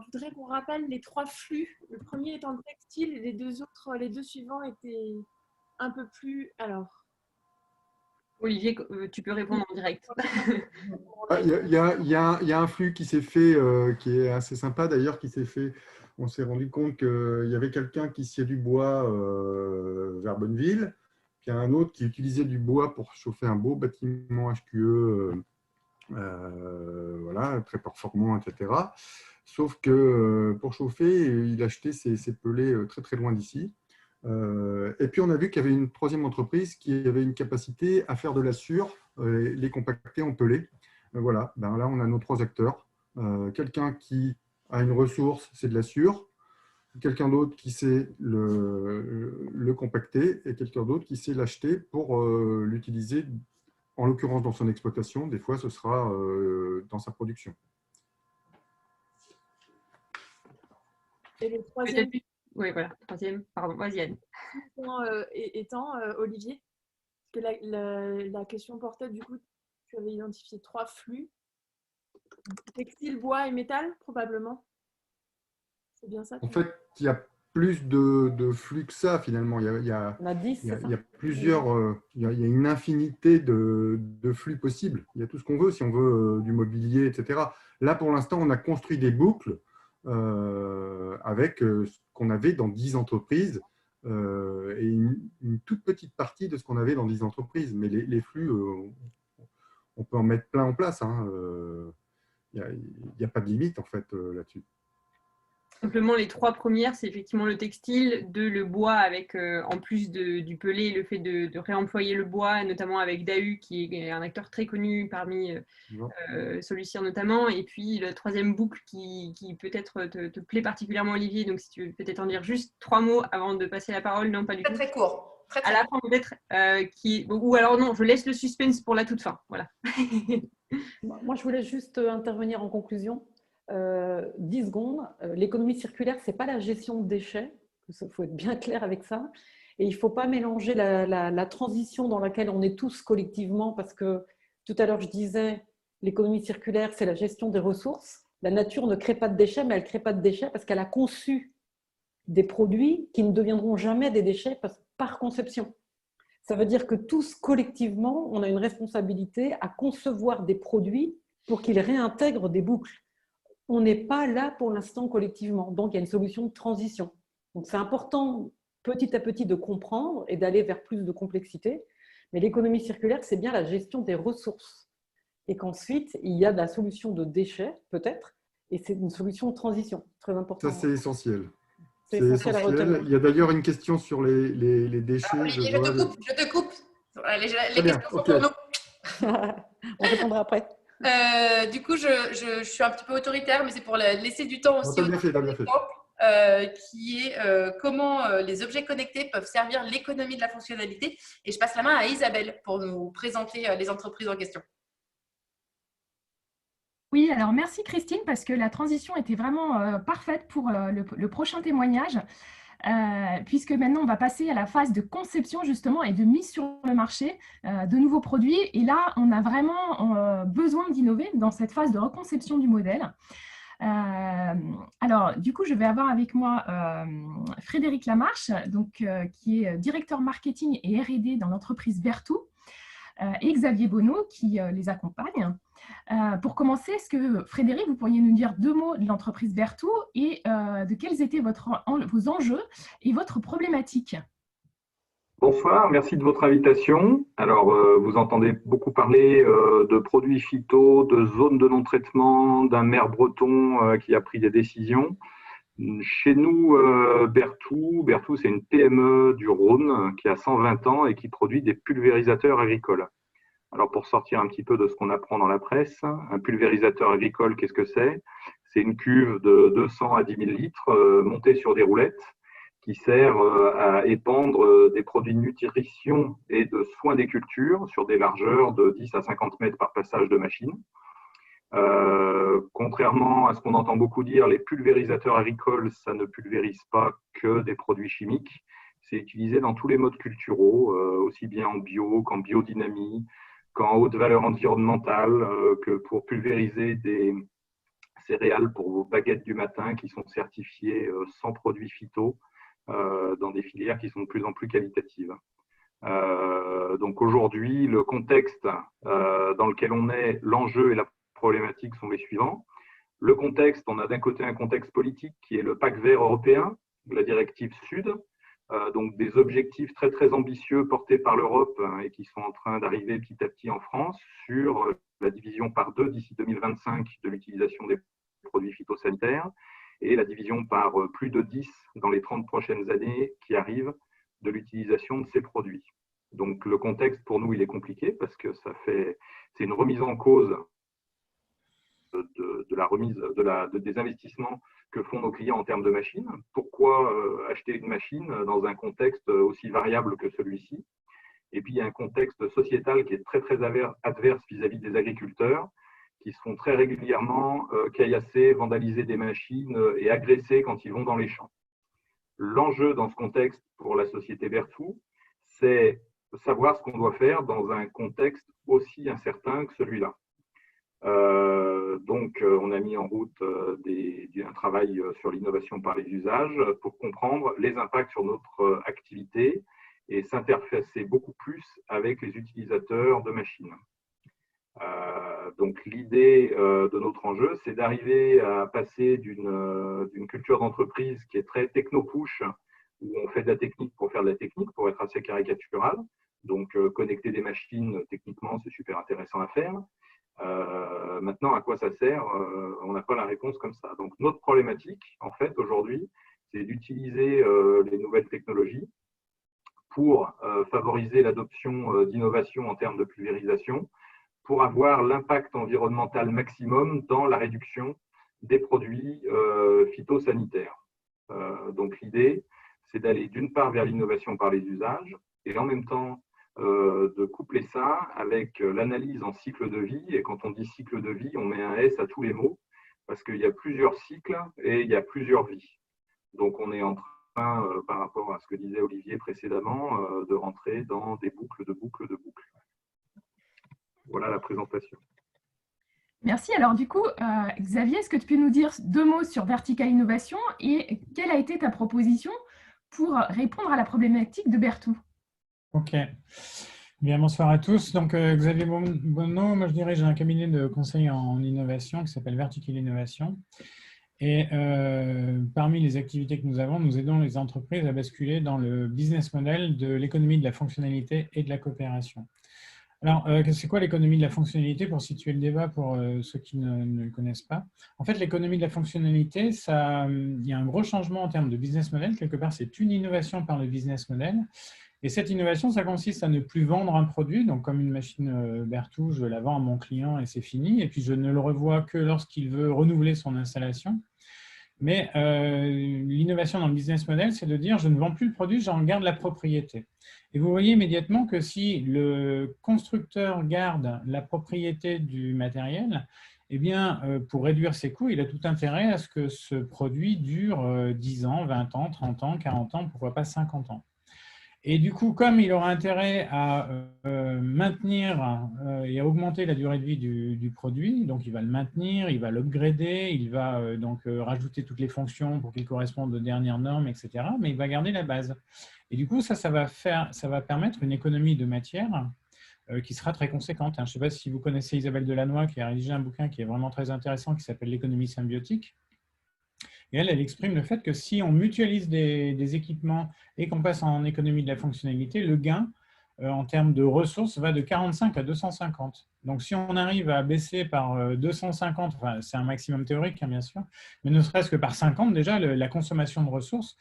voudrait qu'on rappelle les 3 flux. Le premier étant le textile, et les deux suivants étaient un peu plus. Alors. Olivier, tu peux répondre en direct. Il y a un flux qui s'est fait, qui est assez sympa d'ailleurs, qui s'est fait. On s'est rendu compte qu'il y avait quelqu'un qui sciait du bois vers Bonneville, puis il y a un autre qui utilisait du bois pour chauffer un beau bâtiment HQE, voilà, très performant, etc. Sauf que pour chauffer, il achetait ses pellets très très loin d'ici. Et puis on a vu qu'il y avait une troisième entreprise qui avait une capacité à faire de la sûre, les compacter en pellets. Voilà, là on a nos 3 acteurs. Quelqu'un qui a une ressource, c'est de la sûre. Quelqu'un d'autre qui sait le compacter et quelqu'un d'autre qui sait l'acheter pour l'utiliser, en l'occurrence dans son exploitation. Des fois, ce sera dans sa production. Et le troisième, Oui, voilà, troisième. Pardon, vas-y Anne. Olivier, parce que la question portait, du coup, tu avais identifié 3 flux. Textile, bois et métal, probablement. C'est bien ça? En fait, il y a plus de flux que ça, finalement. On a 10, c'est ça? Il y a plusieurs, il y a une infinité de flux possibles. Il y a tout ce qu'on veut, si on veut du mobilier, etc. Là, pour l'instant, on a construit des boucles avec ce qu'on avait dans 10 entreprises et une toute petite partie de ce qu'on avait dans 10 entreprises. Mais les flux, on peut en mettre plein en place, hein. Il n'y a pas de limite, en fait, là-dessus. Simplement, les 3 premières, c'est effectivement le textile, le bois avec, en plus du pelé, le fait de réemployer le bois, notamment avec Dahu, qui est un acteur très connu parmi Solucir notamment. Et puis, la 3e boucle qui peut-être te plaît particulièrement, Olivier. Donc, si tu veux peut-être en dire juste 3 mots avant de passer la parole. Non, pas du tout. Très court. Très, à la fin, peut-être. Ou alors, non, je laisse le suspense pour la toute fin. Voilà. Moi, je voulais juste intervenir en conclusion. 10 secondes. L'économie circulaire, ce n'est pas la gestion de déchets. Il faut être bien clair avec ça. Et il ne faut pas mélanger la transition dans laquelle on est tous collectivement, parce que tout à l'heure, je disais, l'économie circulaire, c'est la gestion des ressources. La nature ne crée pas de déchets, mais elle ne crée pas de déchets parce qu'elle a conçu des produits qui ne deviendront jamais des déchets par conception. Ça veut dire que tous, collectivement, on a une responsabilité à concevoir des produits pour qu'ils réintègrent des boucles. On n'est pas là pour l'instant collectivement. Donc, il y a une solution de transition. Donc, c'est important petit à petit de comprendre et d'aller vers plus de complexité. Mais l'économie circulaire, c'est bien la gestion des ressources. Et qu'ensuite, il y a de la solution de déchets, peut-être, et c'est une solution de transition. Très important. Ça, c'est essentiel. C'est essentiel à retenir. Il y a d'ailleurs une question sur les déchets. Olivier, je te coupe. Les questions sont okay. pour nous. On répondra après. Du coup, je suis un petit peu autoritaire, mais c'est pour laisser du temps aussi. T'as bien fait. Qui est comment les objets connectés peuvent servir l'économie de la fonctionnalité. Et je passe la main à Isabelle pour nous présenter les entreprises en question. Oui, alors merci Christine, parce que la transition était vraiment parfaite pour le prochain témoignage. Puisque maintenant, on va passer à la phase de conception justement et de mise sur le marché de nouveaux produits. Et là, on a vraiment besoin d'innover dans cette phase de reconception du modèle. Alors, du coup, je vais avoir avec moi Frédéric Lamarche, donc, qui est directeur marketing et R&D dans l'entreprise Berthoud, et Xavier Bonneau qui les accompagne. Pour commencer, est-ce que Frédéric, vous pourriez nous dire 2 mots de l'entreprise Berthoud et de quels étaient vos enjeux et votre problématique? Bonsoir, merci de votre invitation. Alors, vous entendez beaucoup parler de produits phyto, de zones de non-traitement, d'un maire breton qui a pris des décisions. Chez nous, Berthoud, c'est une PME du Rhône qui a 120 ans et qui produit des pulvérisateurs agricoles. Alors, pour sortir un petit peu de ce qu'on apprend dans la presse, un pulvérisateur agricole, qu'est-ce que c'est? C'est une cuve de 200 à 10 000 litres montée sur des roulettes qui sert à épandre des produits de nutrition et de soins des cultures sur des largeurs de 10 à 50 mètres par passage de machine. Contrairement à ce qu'on entend beaucoup dire, les pulvérisateurs agricoles, ça ne pulvérise pas que des produits chimiques. C'est utilisé dans tous les modes culturaux, aussi bien en bio qu'en biodynamie, qu'en haute valeur environnementale, que pour pulvériser des céréales pour vos baguettes du matin qui sont certifiées sans produits phyto, dans des filières qui sont de plus en plus qualitatives. Donc aujourd'hui, le contexte dans lequel on est, l'enjeu et la problématique sont les suivants. Le contexte, on a d'un côté un contexte politique qui est le pacte vert européen, la directive Sud, donc des objectifs très très ambitieux portés par l'Europe et qui sont en train d'arriver petit à petit en France sur la division par 2 d'ici 2025 de l'utilisation des produits phytosanitaires et la division par plus de 10 dans les 30 prochaines années qui arrivent de l'utilisation de ces produits. Donc le contexte pour nous il est compliqué parce que c'est une remise en cause des investissements que font nos clients en termes de machines. Pourquoi acheter une machine dans un contexte aussi variable que celui-ci? Et puis il y a un contexte sociétal qui est très très adverse vis-à-vis des agriculteurs qui se font très régulièrement caillasser, vandaliser des machines et agresser quand ils vont dans les champs. L'enjeu dans ce contexte pour la société Berthoud, c'est savoir ce qu'on doit faire dans un contexte aussi incertain que celui-là. Donc, on a mis en route un travail sur l'innovation par les usages pour comprendre les impacts sur notre activité et s'interfacer beaucoup plus avec les utilisateurs de machines. Donc, l'idée de notre enjeu, c'est d'arriver à passer d'une culture d'entreprise qui est très techno-push, où on fait de la technique pour faire de la technique, pour être assez caricatural. Donc, connecter des machines, techniquement, c'est super intéressant à faire. Maintenant, à quoi ça sert? On n'a pas la réponse comme ça. Donc, notre problématique, en fait, aujourd'hui, c'est d'utiliser les nouvelles technologies pour favoriser l'adoption d'innovations en termes de pulvérisation, pour avoir l'impact environnemental maximum dans la réduction des produits phytosanitaires. Donc, l'idée, c'est d'aller d'une part vers l'innovation par les usages et en même temps de coupler ça avec l'analyse en cycle de vie. Et quand on dit cycle de vie, on met un S à tous les mots parce qu'il y a plusieurs cycles et il y a plusieurs vies. Donc, on est en train, par rapport à ce que disait Olivier précédemment, de rentrer dans des boucles de boucles de boucles. Voilà la présentation. Merci. Alors du coup, Xavier, est-ce que tu peux nous dire 2 mots sur Vertical Innovation et quelle a été ta proposition pour répondre à la problématique de Berthoud? Ok. Bien, bonsoir à tous. Donc, Xavier Bonneau, moi je dirige un cabinet de conseil en innovation qui s'appelle Vertical Innovation. Et parmi les activités que nous avons, nous aidons les entreprises à basculer dans le business model de l'économie de la fonctionnalité et de la coopération. Alors, c'est quoi l'économie de la fonctionnalité pour situer le débat pour ceux qui ne le connaissent pas? En fait, l'économie de la fonctionnalité, il y a un gros changement en termes de business model. Quelque part, c'est une innovation par le business model. Et cette innovation, ça consiste à ne plus vendre un produit. Donc, comme une machine Berthoud, je la vends à mon client et c'est fini. Et puis, je ne le revois que lorsqu'il veut renouveler son installation. Mais l'innovation dans le business model, c'est de dire je ne vends plus le produit, j'en garde la propriété. Et vous voyez immédiatement que si le constructeur garde la propriété du matériel, eh bien, pour réduire ses coûts, il a tout intérêt à ce que ce produit dure 10 ans, 20 ans, 30 ans, 40 ans, pourquoi pas 50 ans. Et du coup, comme il aura intérêt à maintenir et à augmenter la durée de vie du produit, donc il va le maintenir, il va l'upgrader, il va donc rajouter toutes les fonctions pour qu'il corresponde aux dernières normes, etc. Mais il va garder la base. Et du coup, ça va permettre une économie de matière qui sera très conséquente. Je ne sais pas si vous connaissez Isabelle Delannoy, qui a rédigé un bouquin qui est vraiment très intéressant, qui s'appelle L'économie symbiotique. Et elle exprime le fait que si on mutualise des équipements et qu'on passe en économie de la fonctionnalité, le gain en termes de ressources va de 45 à 250. Donc, si on arrive à baisser par 250, enfin, c'est un maximum théorique, hein, bien sûr, mais ne serait-ce que par 50, déjà, la consommation de ressources,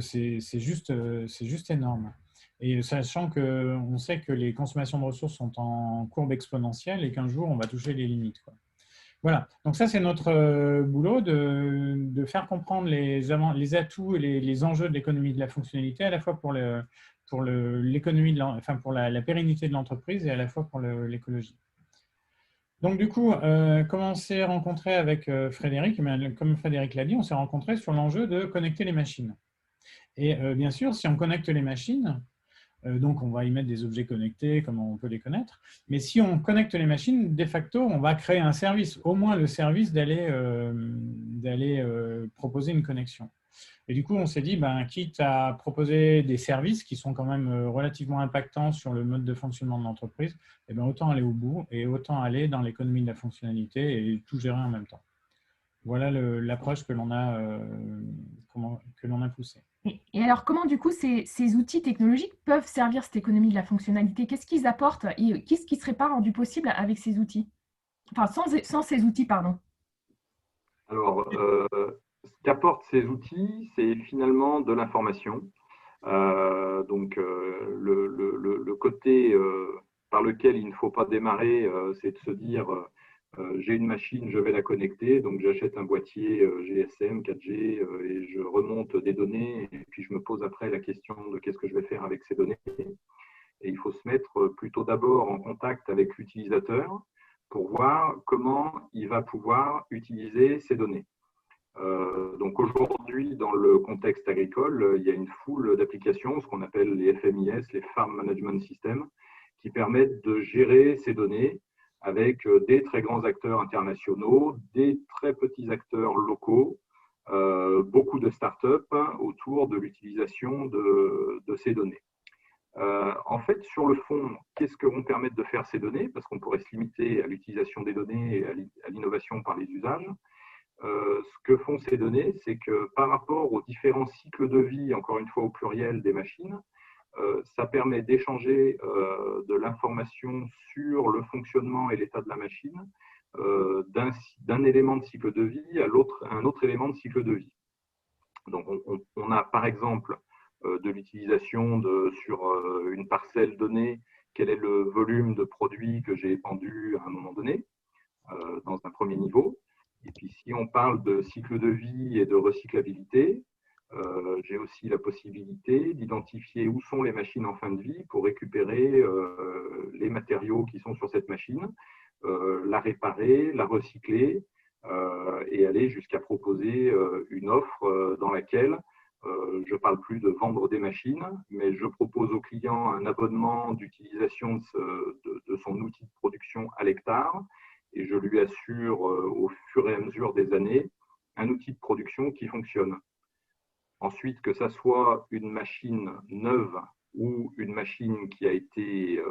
c'est juste énorme. Et sachant qu'on sait que les consommations de ressources sont en courbe exponentielle et qu'un jour, on va toucher les limites, quoi. Voilà, donc ça c'est notre boulot de faire comprendre les atouts et les enjeux de l'économie de la fonctionnalité, à la fois pour l'économie, enfin pour la pérennité de l'entreprise et à la fois pour l'écologie. Donc du coup, comment on s'est rencontré avec Frédéric? Comme Frédéric l'a dit, on s'est rencontré sur l'enjeu de connecter les machines. Et bien sûr, si on connecte les machines, donc on va y mettre des objets connectés, comme on peut les connaître. Mais si on connecte les machines, de facto, on va créer un service, au moins le service d'aller proposer une connexion. Et du coup, on s'est dit, quitte à proposer des services qui sont quand même relativement impactants sur le mode de fonctionnement de l'entreprise, autant aller au bout et autant aller dans l'économie de la fonctionnalité et tout gérer en même temps. Voilà l'approche que l'on a poussée. Et alors, comment du coup ces outils technologiques peuvent servir cette économie de la fonctionnalité? Qu'est-ce qu'ils apportent et qu'est-ce qui ne serait pas rendu possible avec ces outils? Enfin, sans ces outils, pardon. Alors, ce qu'apportent ces outils, c'est finalement de l'information. Donc, le côté par lequel il ne faut pas démarrer, c'est de se dire j'ai une machine, je vais la connecter, donc j'achète un boîtier GSM, 4G et je remonte des données et puis je me pose après la question de qu'est-ce que je vais faire avec ces données. Et il faut se mettre plutôt d'abord en contact avec l'utilisateur pour voir comment il va pouvoir utiliser ces données. Donc aujourd'hui, dans le contexte agricole, il y a une foule d'applications, ce qu'on appelle les FMIS, les Farm Management Systems, qui permettent de gérer ces données avec des très grands acteurs internationaux, des très petits acteurs locaux, beaucoup de startups autour de l'utilisation de ces données. En fait, sur le fond, qu'est-ce que vont permettre de faire ces données? Parce qu'on pourrait se limiter à l'utilisation des données et à l'innovation par les usages. Ce que font ces données, c'est que par rapport aux différents cycles de vie, encore une fois au pluriel, des machines, ça permet d'échanger de l'information sur le fonctionnement et l'état de la machine d'un élément de cycle de vie à un autre élément de cycle de vie. Donc, on a par exemple de l'utilisation sur une parcelle donnée, quel est le volume de produits que j'ai épandu à un moment donné, dans un premier niveau. Et puis, si on parle de cycle de vie et de recyclabilité, j'ai aussi la possibilité d'identifier où sont les machines en fin de vie pour récupérer les matériaux qui sont sur cette machine, la réparer, la recycler et aller jusqu'à proposer une offre dans laquelle je ne parle plus de vendre des machines, mais je propose au client un abonnement d'utilisation de son outil de production à l'hectare et je lui assure au fur et à mesure des années un outil de production qui fonctionne. Ensuite, que ça soit une machine neuve ou une machine qui a été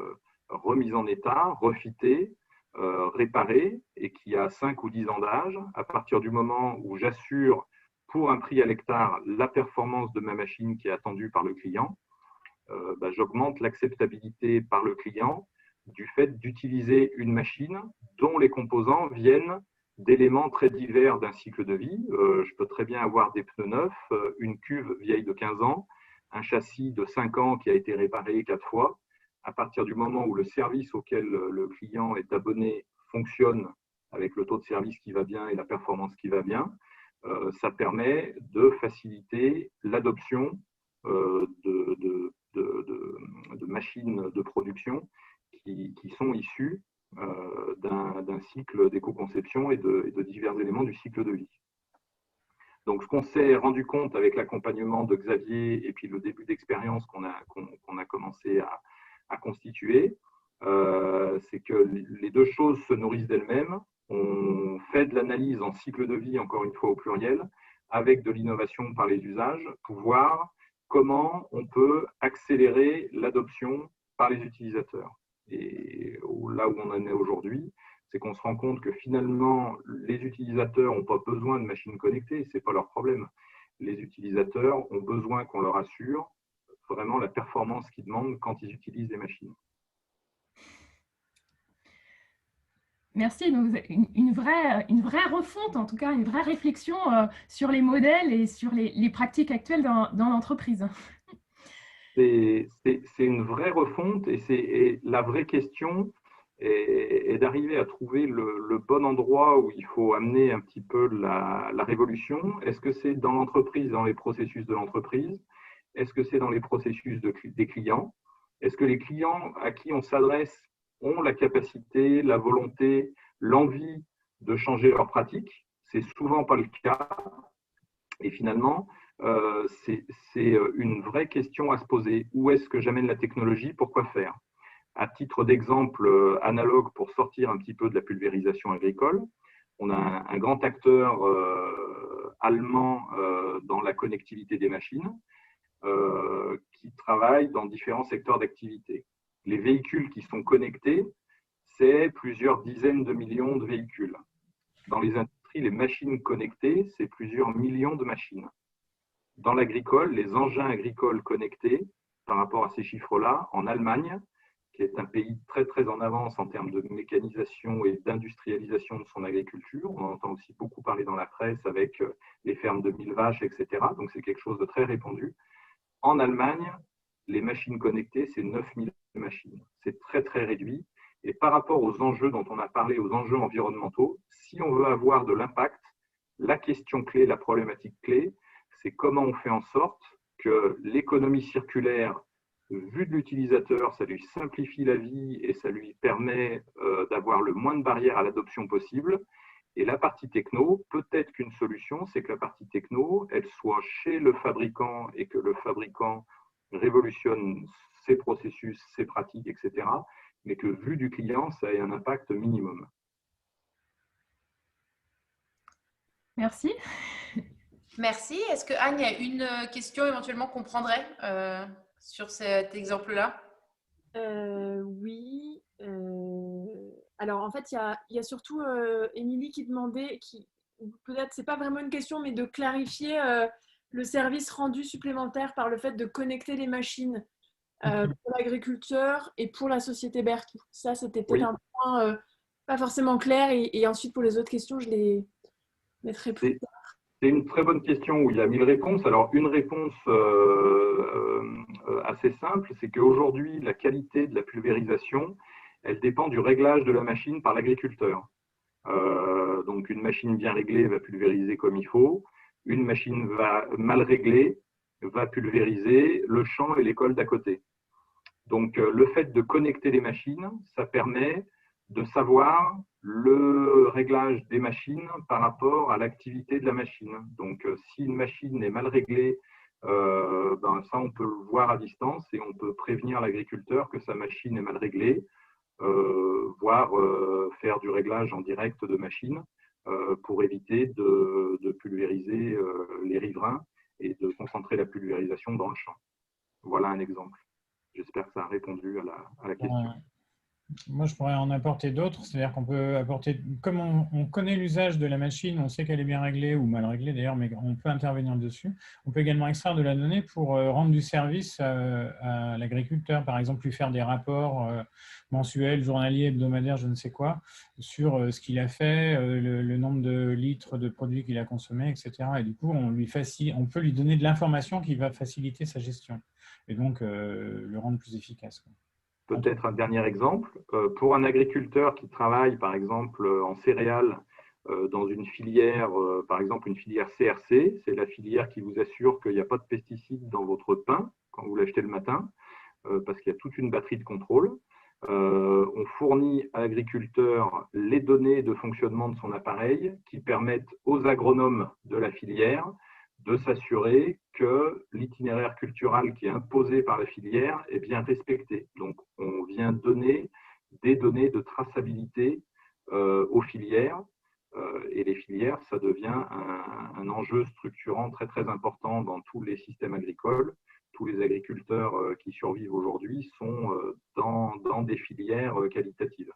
remise en état, refitée, réparée et qui a 5 ou 10 ans d'âge, à partir du moment où j'assure pour un prix à l'hectare la performance de ma machine qui est attendue par le client, j'augmente l'acceptabilité par le client du fait d'utiliser une machine dont les composants viennent d'éléments très divers d'un cycle de vie. Je peux très bien avoir des pneus neufs, une cuve vieille de 15 ans, un châssis de 5 ans qui a été réparé 4 fois. À partir du moment où le service auquel le client est abonné fonctionne avec le taux de service qui va bien et la performance qui va bien, ça permet de faciliter l'adoption de machines de production qui sont issues d'un cycle d'éco-conception et de divers éléments du cycle de vie. Donc, ce qu'on s'est rendu compte avec l'accompagnement de Xavier et puis le début d'expérience qu'on a commencé à constituer, c'est que les deux choses se nourrissent d'elles-mêmes. On fait de l'analyse en cycle de vie, encore une fois au pluriel, avec de l'innovation par les usages, pour voir comment on peut accélérer l'adoption par les utilisateurs. Et là où on en est aujourd'hui, c'est qu'on se rend compte que finalement, les utilisateurs n'ont pas besoin de machines connectées, ce n'est pas leur problème. Les utilisateurs ont besoin qu'on leur assure vraiment la performance qu'ils demandent quand ils utilisent les machines. Merci. Donc, une vraie refonte, en tout cas, une vraie réflexion sur les modèles et sur les pratiques actuelles dans l'entreprise. C'est une vraie refonte et la vraie question est d'arriver à trouver le bon endroit où il faut amener un petit peu la révolution. Est-ce que c'est dans l'entreprise, dans les processus de l'entreprise? Est-ce que c'est dans les processus des clients? Est-ce que les clients à qui on s'adresse ont la capacité, la volonté, l'envie de changer leurs pratiques? C'est souvent pas le cas. Et finalement, c'est une vraie question à se poser. Où est-ce que j'amène la technologie? Pourquoi faire? À titre d'exemple analogue pour sortir un petit peu de la pulvérisation agricole, on a un grand acteur allemand dans la connectivité des machines qui travaille dans différents secteurs d'activité. Les véhicules qui sont connectés, c'est plusieurs dizaines de millions de véhicules. Dans les industries, les machines connectées, c'est plusieurs millions de machines. Dans l'agricole, les engins agricoles connectés, par rapport à ces chiffres-là, en Allemagne, qui est un pays très très en avance en termes de mécanisation et d'industrialisation de son agriculture, on en entend aussi beaucoup parler dans la presse avec les fermes de 1000 vaches, etc. Donc c'est quelque chose de très répandu. En Allemagne, les machines connectées, c'est 9000 machines. C'est très très réduit. Et par rapport aux enjeux dont on a parlé, aux enjeux environnementaux, si on veut avoir de l'impact, la question clé, la problématique clé, c'est comment on fait en sorte que l'économie circulaire, vue de l'utilisateur, ça lui simplifie la vie et ça lui permet d'avoir le moins de barrières à l'adoption possible. Et la partie techno, peut-être qu'une solution, c'est que la partie techno, elle soit chez le fabricant et que le fabricant révolutionne ses processus, ses pratiques, etc. Mais que vu du client, ça ait un impact minimum. Merci. Merci. Est-ce que Anne, il y a une question éventuellement qu'on prendrait sur cet exemple-là? Oui. Alors, en fait, il y a surtout Émilie qui demandait, peut-être, c'est pas vraiment une question, mais de clarifier le service rendu supplémentaire par le fait de connecter les machines pour l'agriculteur et pour la société Berthoud. Ça, c'était peut-être un point pas forcément clair. Et ensuite, pour les autres questions, je les mettrai plus tard. C'est une très bonne question où il y a 1000 réponses. Alors, une réponse assez simple, c'est qu'aujourd'hui, la qualité de la pulvérisation, elle dépend du réglage de la machine par l'agriculteur. Donc, une machine bien réglée va pulvériser comme il faut. Une machine mal réglée va pulvériser le champ et l'école d'à côté. Donc, le fait de connecter les machines, ça permet de savoir le réglage des machines par rapport à l'activité de la machine. Donc, si une machine est mal réglée, ça, on peut le voir à distance et on peut prévenir l'agriculteur que sa machine est mal réglée, voire faire du réglage en direct de machine pour éviter de pulvériser les riverains et de concentrer la pulvérisation dans le champ. Voilà un exemple. J'espère que ça a répondu à la question. Moi, je pourrais en apporter d'autres. C'est-à-dire qu'on peut apporter, comme on connaît l'usage de la machine, on sait qu'elle est bien réglée ou mal réglée d'ailleurs, mais on peut intervenir dessus. On peut également extraire de la donnée pour rendre du service à l'agriculteur. Par exemple, lui faire des rapports mensuels, journaliers, hebdomadaires, je ne sais quoi, sur ce qu'il a fait, le nombre de litres de produits qu'il a consommés, etc. Et du coup, on peut lui donner de l'information qui va faciliter sa gestion et donc le rendre plus efficace. Peut-être un dernier exemple. Pour un agriculteur qui travaille, par exemple, en céréales, dans une filière, par exemple une filière CRC, c'est la filière qui vous assure qu'il n'y a pas de pesticides dans votre pain quand vous l'achetez le matin, parce qu'il y a toute une batterie de contrôle. On fournit à l'agriculteur les données de fonctionnement de son appareil qui permettent aux agronomes de la filière de s'assurer que l'itinéraire cultural qui est imposé par la filière est bien respecté. Donc, on vient donner des données de traçabilité aux filières. Et les filières, ça devient un enjeu structurant très, très important dans tous les systèmes agricoles. Tous les agriculteurs qui survivent aujourd'hui sont dans des filières qualitatives.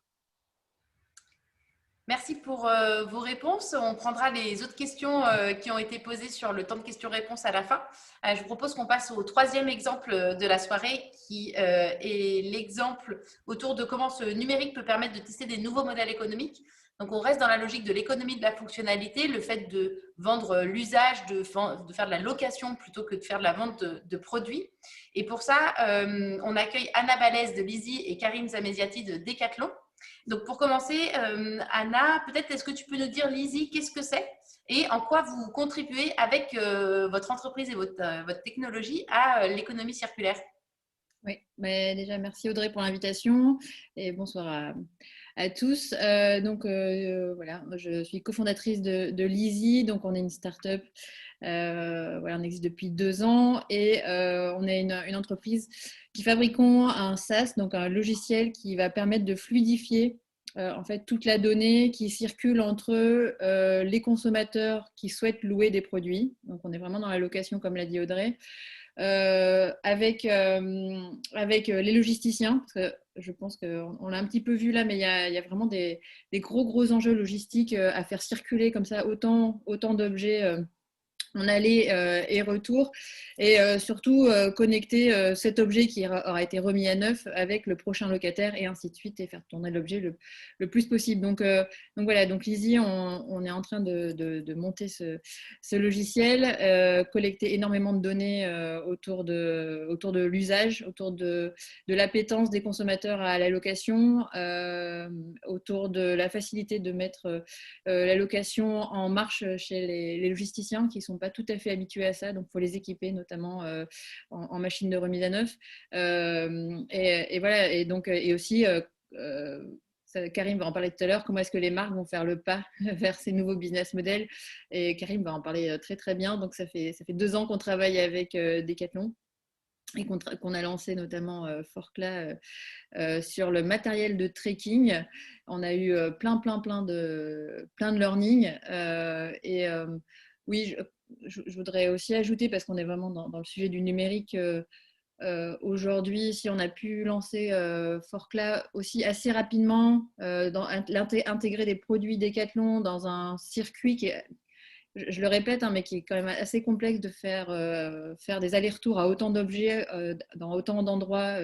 Merci pour vos réponses. On prendra les autres questions qui ont été posées sur le temps de questions-réponses à la fin. Je vous propose qu'on passe au troisième exemple de la soirée qui est l'exemple autour de comment ce numérique peut permettre de tester des nouveaux modèles économiques. Donc, on reste dans la logique de l'économie de la fonctionnalité, le fait de vendre l'usage, de faire de la location plutôt que de faire de la vente de produits. Et pour ça, on accueille Anna Balès de Lizzie et Karim Zameziati de Decathlon. Donc, pour commencer, Anna, peut-être est-ce que tu peux nous dire, Lizzie, qu'est-ce que c'est et en quoi vous contribuez avec votre entreprise et votre technologie à l'économie circulaire? Oui, déjà, merci Audrey pour l'invitation et bonsoir à tous. Voilà, je suis cofondatrice de Lizzie, donc on est une start-up. On existe depuis 2 ans et on est une entreprise qui fabriquons un SaaS, donc un logiciel qui va permettre de fluidifier en fait toute la donnée qui circule entre les consommateurs qui souhaitent louer des produits. Donc on est vraiment dans la location, comme l'a dit Audrey. Avec les logisticiens, parce que je pense qu'on l'a un petit peu vu là, mais il y a vraiment des gros enjeux logistiques à faire circuler comme ça autant d'objets en aller et retour, et surtout connecter cet objet qui aura été remis à neuf avec le prochain locataire et ainsi de suite, et faire tourner l'objet le plus possible. Donc voilà, donc Lizzie, on est en train de monter ce logiciel, collecter énormément de données autour de l'usage, autour de l'appétence des consommateurs à la location, autour de la facilité de mettre la location en marche chez les logisticiens qui ne sont pas tout à fait habitués à ça, donc il faut les équiper notamment en machine de remise à neuf, et voilà, et aussi Karim va en parler tout à l'heure, comment est-ce que les marques vont faire le pas vers ces nouveaux business models. Et Karim va en parler très très bien. Donc ça fait 2 ans qu'on travaille avec Decathlon et qu'on a lancé notamment Forclaz sur le matériel de trekking. On a eu plein de learning. Oui, je voudrais aussi ajouter, parce qu'on est vraiment dans le sujet du numérique, aujourd'hui, si on a pu lancer Forclaz aussi assez rapidement, intégrer des produits Decathlon dans un circuit qui est, je le répète, mais qui est quand même assez complexe de faire des allers-retours à autant d'objets dans autant d'endroits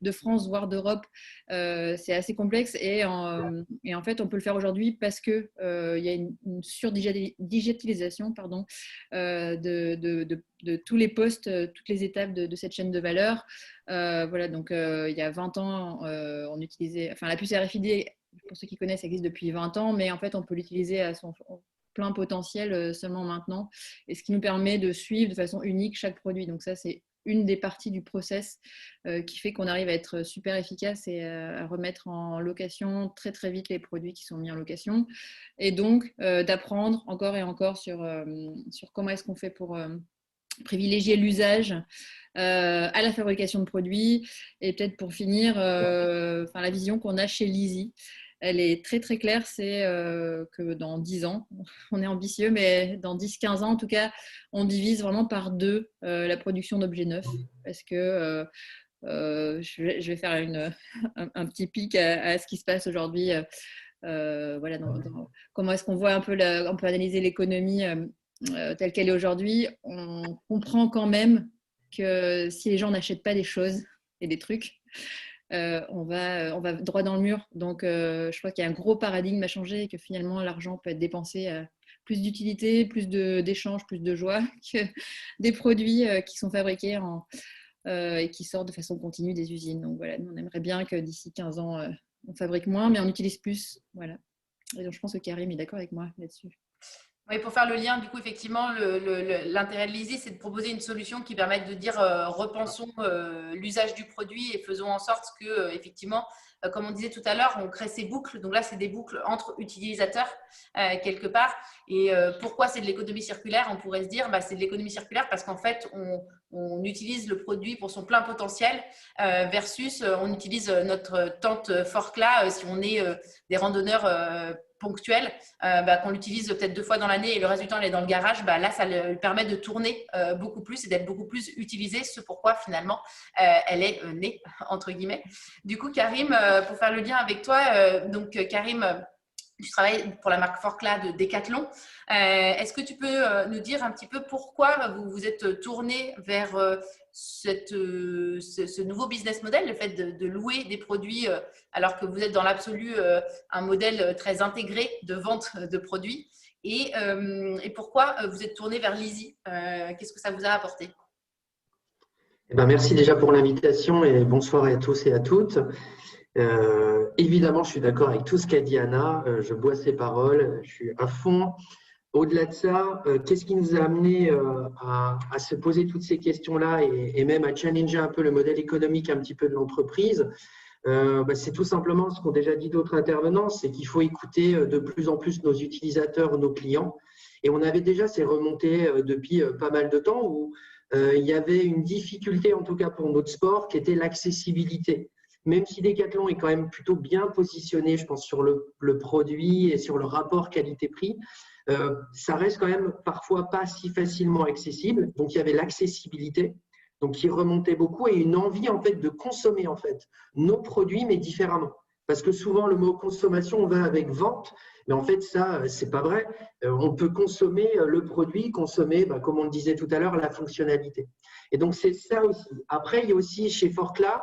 de France, voire d'Europe. C'est assez complexe et en fait, on peut le faire aujourd'hui parce qu'il y a une surdigitalisation de tous les postes, toutes les étapes de cette chaîne de valeur. Voilà, donc il y a 20 ans, on utilisait, enfin la puce RFID, pour ceux qui connaissent, ça existe depuis 20 ans, mais en fait, on peut l'utiliser à son plein potentiel seulement maintenant, et ce qui nous permet de suivre de façon unique chaque produit. Donc ça, c'est une des parties du process qui fait qu'on arrive à être super efficace et à remettre en location très très vite les produits qui sont mis en location, et donc d'apprendre encore et encore sur comment est-ce qu'on fait pour privilégier l'usage à la fabrication de produits. Et peut-être pour finir, la vision qu'on a chez Lizzie, elle est très très claire, c'est que dans 10 ans, on est ambitieux, mais dans 10-15 ans en tout cas, on divise vraiment par 2 la production d'objets neufs, parce que je vais faire un petit pic à ce qui se passe aujourd'hui. Voilà, comment est-ce qu'on voit un peu, on peut analyser l'économie telle qu'elle est aujourd'hui. On comprend quand même que si les gens n'achètent pas des choses et des trucs, on va droit dans le mur. Donc, je crois qu'il y a un gros paradigme à changer et que finalement, l'argent peut être dépensé à plus d'utilité, plus d'échanges, plus de joie que des produits qui sont fabriqués et qui sortent de façon continue des usines. Donc, voilà, nous, on aimerait bien que d'ici 15 ans, on fabrique moins, mais on utilise plus. Voilà. Et donc, je pense que Karim est d'accord avec moi là-dessus. Oui, pour faire le lien, du coup, effectivement, l'intérêt de Lizzie, c'est de proposer une solution qui permette de dire repensons l'usage du produit et faisons en sorte que, effectivement, comme on disait tout à l'heure, on crée ces boucles. Donc là, c'est des boucles entre utilisateurs quelque part. Et pourquoi c'est de l'économie circulaire? On pourrait se dire, c'est de l'économie circulaire parce qu'en fait, on utilise le produit pour son plein potentiel versus on utilise notre tente Forclaz si on est des randonneurs ponctuelle, qu'on l'utilise peut-être 2 fois dans l'année et le reste du temps elle est dans le garage, là ça lui permet de tourner beaucoup plus et d'être beaucoup plus utilisée, ce pourquoi finalement elle est née entre guillemets. Du coup Karim, pour faire le lien avec toi, donc Karim, tu travailles pour la marque Forclaz de Decathlon. Est-ce que tu peux nous dire un petit peu pourquoi vous vous êtes tourné vers ce nouveau business model, le fait de louer des produits alors que vous êtes dans l'absolu un modèle très intégré de vente de produits, et pourquoi vous êtes tourné vers Lizzie? Qu'est-ce que ça vous a apporté? Merci déjà pour l'invitation et bonsoir à tous et à toutes. Évidemment, je suis d'accord avec tout ce qu'a dit Anna, je bois ses paroles, je suis à fond. Au-delà de ça, qu'est-ce qui nous a amené à se poser toutes ces questions-là et même à challenger un peu le modèle économique un petit peu de l'entreprise? C'est tout simplement ce qu'ont déjà dit d'autres intervenants, c'est qu'il faut écouter de plus en plus nos utilisateurs, nos clients. Et on avait déjà ces remontées depuis pas mal de temps où il y avait une difficulté, en tout cas pour notre sport, qui était l'accessibilité. Même si Decathlon est quand même plutôt bien positionné, je pense, sur le produit et sur le rapport qualité-prix, ça reste quand même parfois pas si facilement accessible. Donc, il y avait l'accessibilité, donc qui remontait beaucoup, et une envie en fait de consommer en fait nos produits, mais différemment. Parce que souvent, le mot consommation va avec vente, mais en fait, ça, c'est pas vrai. On peut consommer le produit, consommer, comme on le disait tout à l'heure, la fonctionnalité. Et donc, c'est ça aussi. Après, il y a aussi chez Forclaz,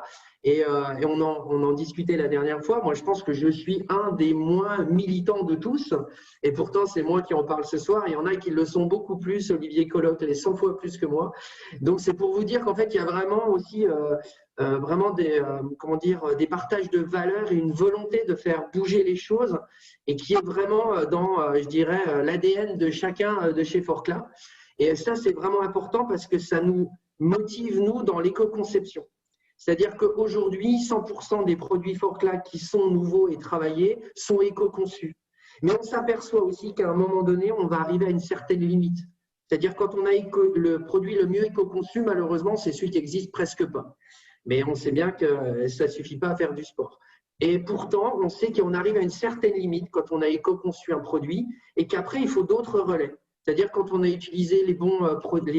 et on en discutait la dernière fois, moi je pense que je suis un des moins militants de tous, et pourtant c'est moi qui en parle ce soir, il y en a qui le sont beaucoup plus, Olivier Colotte les 100 fois plus que moi. Donc c'est pour vous dire qu'en fait il y a vraiment aussi vraiment des partages de valeurs et une volonté de faire bouger les choses, et qui est vraiment dans, je dirais, l'ADN de chacun de chez Forclaz. Et ça c'est vraiment important parce que ça nous motive nous dans l'éco-conception. C'est-à-dire qu'aujourd'hui, 100% des produits Forclaz qui sont nouveaux et travaillés sont éco-conçus. Mais on s'aperçoit aussi qu'à un moment donné, on va arriver à une certaine limite. C'est-à-dire quand on a le produit le mieux éco-conçu, malheureusement, c'est celui qui n'existe presque pas. Mais on sait bien que ça ne suffit pas à faire du sport. Et pourtant, on sait qu'on arrive à une certaine limite quand on a éco-conçu un produit et qu'après, il faut d'autres relais. C'est-à-dire quand on a utilisé les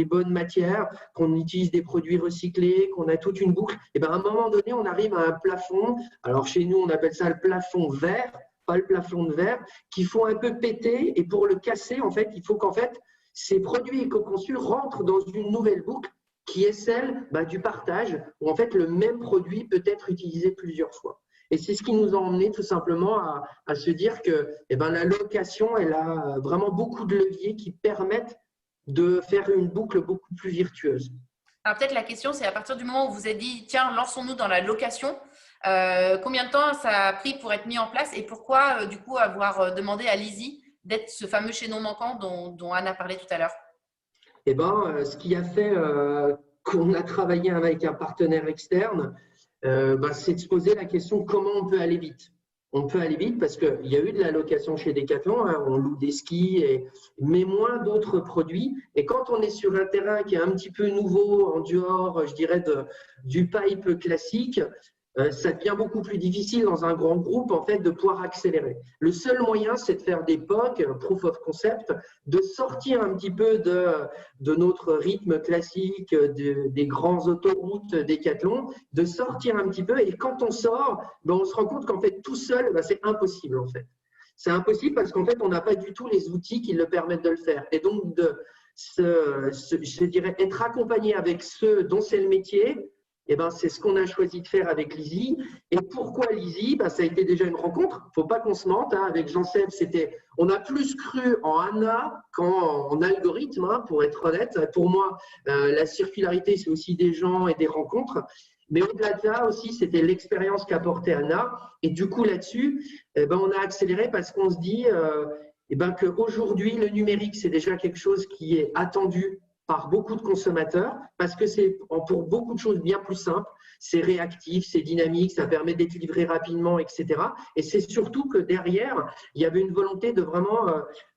bonnes matières, qu'on utilise des produits recyclés, qu'on a toute une boucle, et bien à un moment donné, on arrive à un plafond. Alors chez nous, on appelle ça le plafond vert, pas le plafond de verre, qu'il faut un peu péter. Et pour le casser, en fait, il faut qu'en fait, ces produits éco-conçus rentrent dans une nouvelle boucle qui est celle du partage, où en fait le même produit peut être utilisé plusieurs fois. Et c'est ce qui nous a emmené tout simplement à se dire que la location, elle a vraiment beaucoup de leviers qui permettent de faire une boucle beaucoup plus virtueuse. Alors peut-être la question, c'est à partir du moment où vous avez dit, tiens, lançons-nous dans la location, combien de temps ça a pris pour être mis en place et pourquoi du coup avoir demandé à Lizzie d'être ce fameux chaînon manquant dont Anna parlait tout à l'heure? Ce qui a fait qu'on a travaillé avec un partenaire externe, c'est de se poser la question comment on peut aller vite. On peut aller vite parce qu'il y a eu de la location chez Decathlon, on loue des skis, mais moins d'autres produits. Et quand on est sur un terrain qui est un petit peu nouveau, en dehors, je dirais, du pipe classique, ça devient beaucoup plus difficile dans un grand groupe en fait, de pouvoir accélérer. Le seul moyen, c'est de faire des POC, Proof of Concept, de sortir un petit peu de notre rythme classique, des grands autoroutes Decathlon, de sortir un petit peu. Et quand on sort, on se rend compte qu'en fait, tout seul, c'est impossible en fait. C'est impossible parce qu'en fait, on n'a pas du tout les outils qui le permettent de le faire. Et donc, je dirais, être accompagné avec ceux dont c'est le métier, c'est ce qu'on a choisi de faire avec Lizzie. Et pourquoi Lizzie? Ça a été déjà une rencontre. Il ne faut pas qu'on se mente. Avec Jean-Seb, on a plus cru en Anna qu'en algorithme, pour être honnête. Pour moi, la circularité, c'est aussi des gens et des rencontres. Mais au-delà de ça aussi, c'était l'expérience qu'apportait Anna. Et du coup, là-dessus, on a accéléré parce qu'on se dit qu'aujourd'hui, le numérique, c'est déjà quelque chose qui est attendu par beaucoup de consommateurs parce que c'est pour beaucoup de choses bien plus simples, c'est réactif, c'est dynamique, ça permet d'être livré rapidement, etc. Et c'est surtout que derrière, il y avait une volonté de vraiment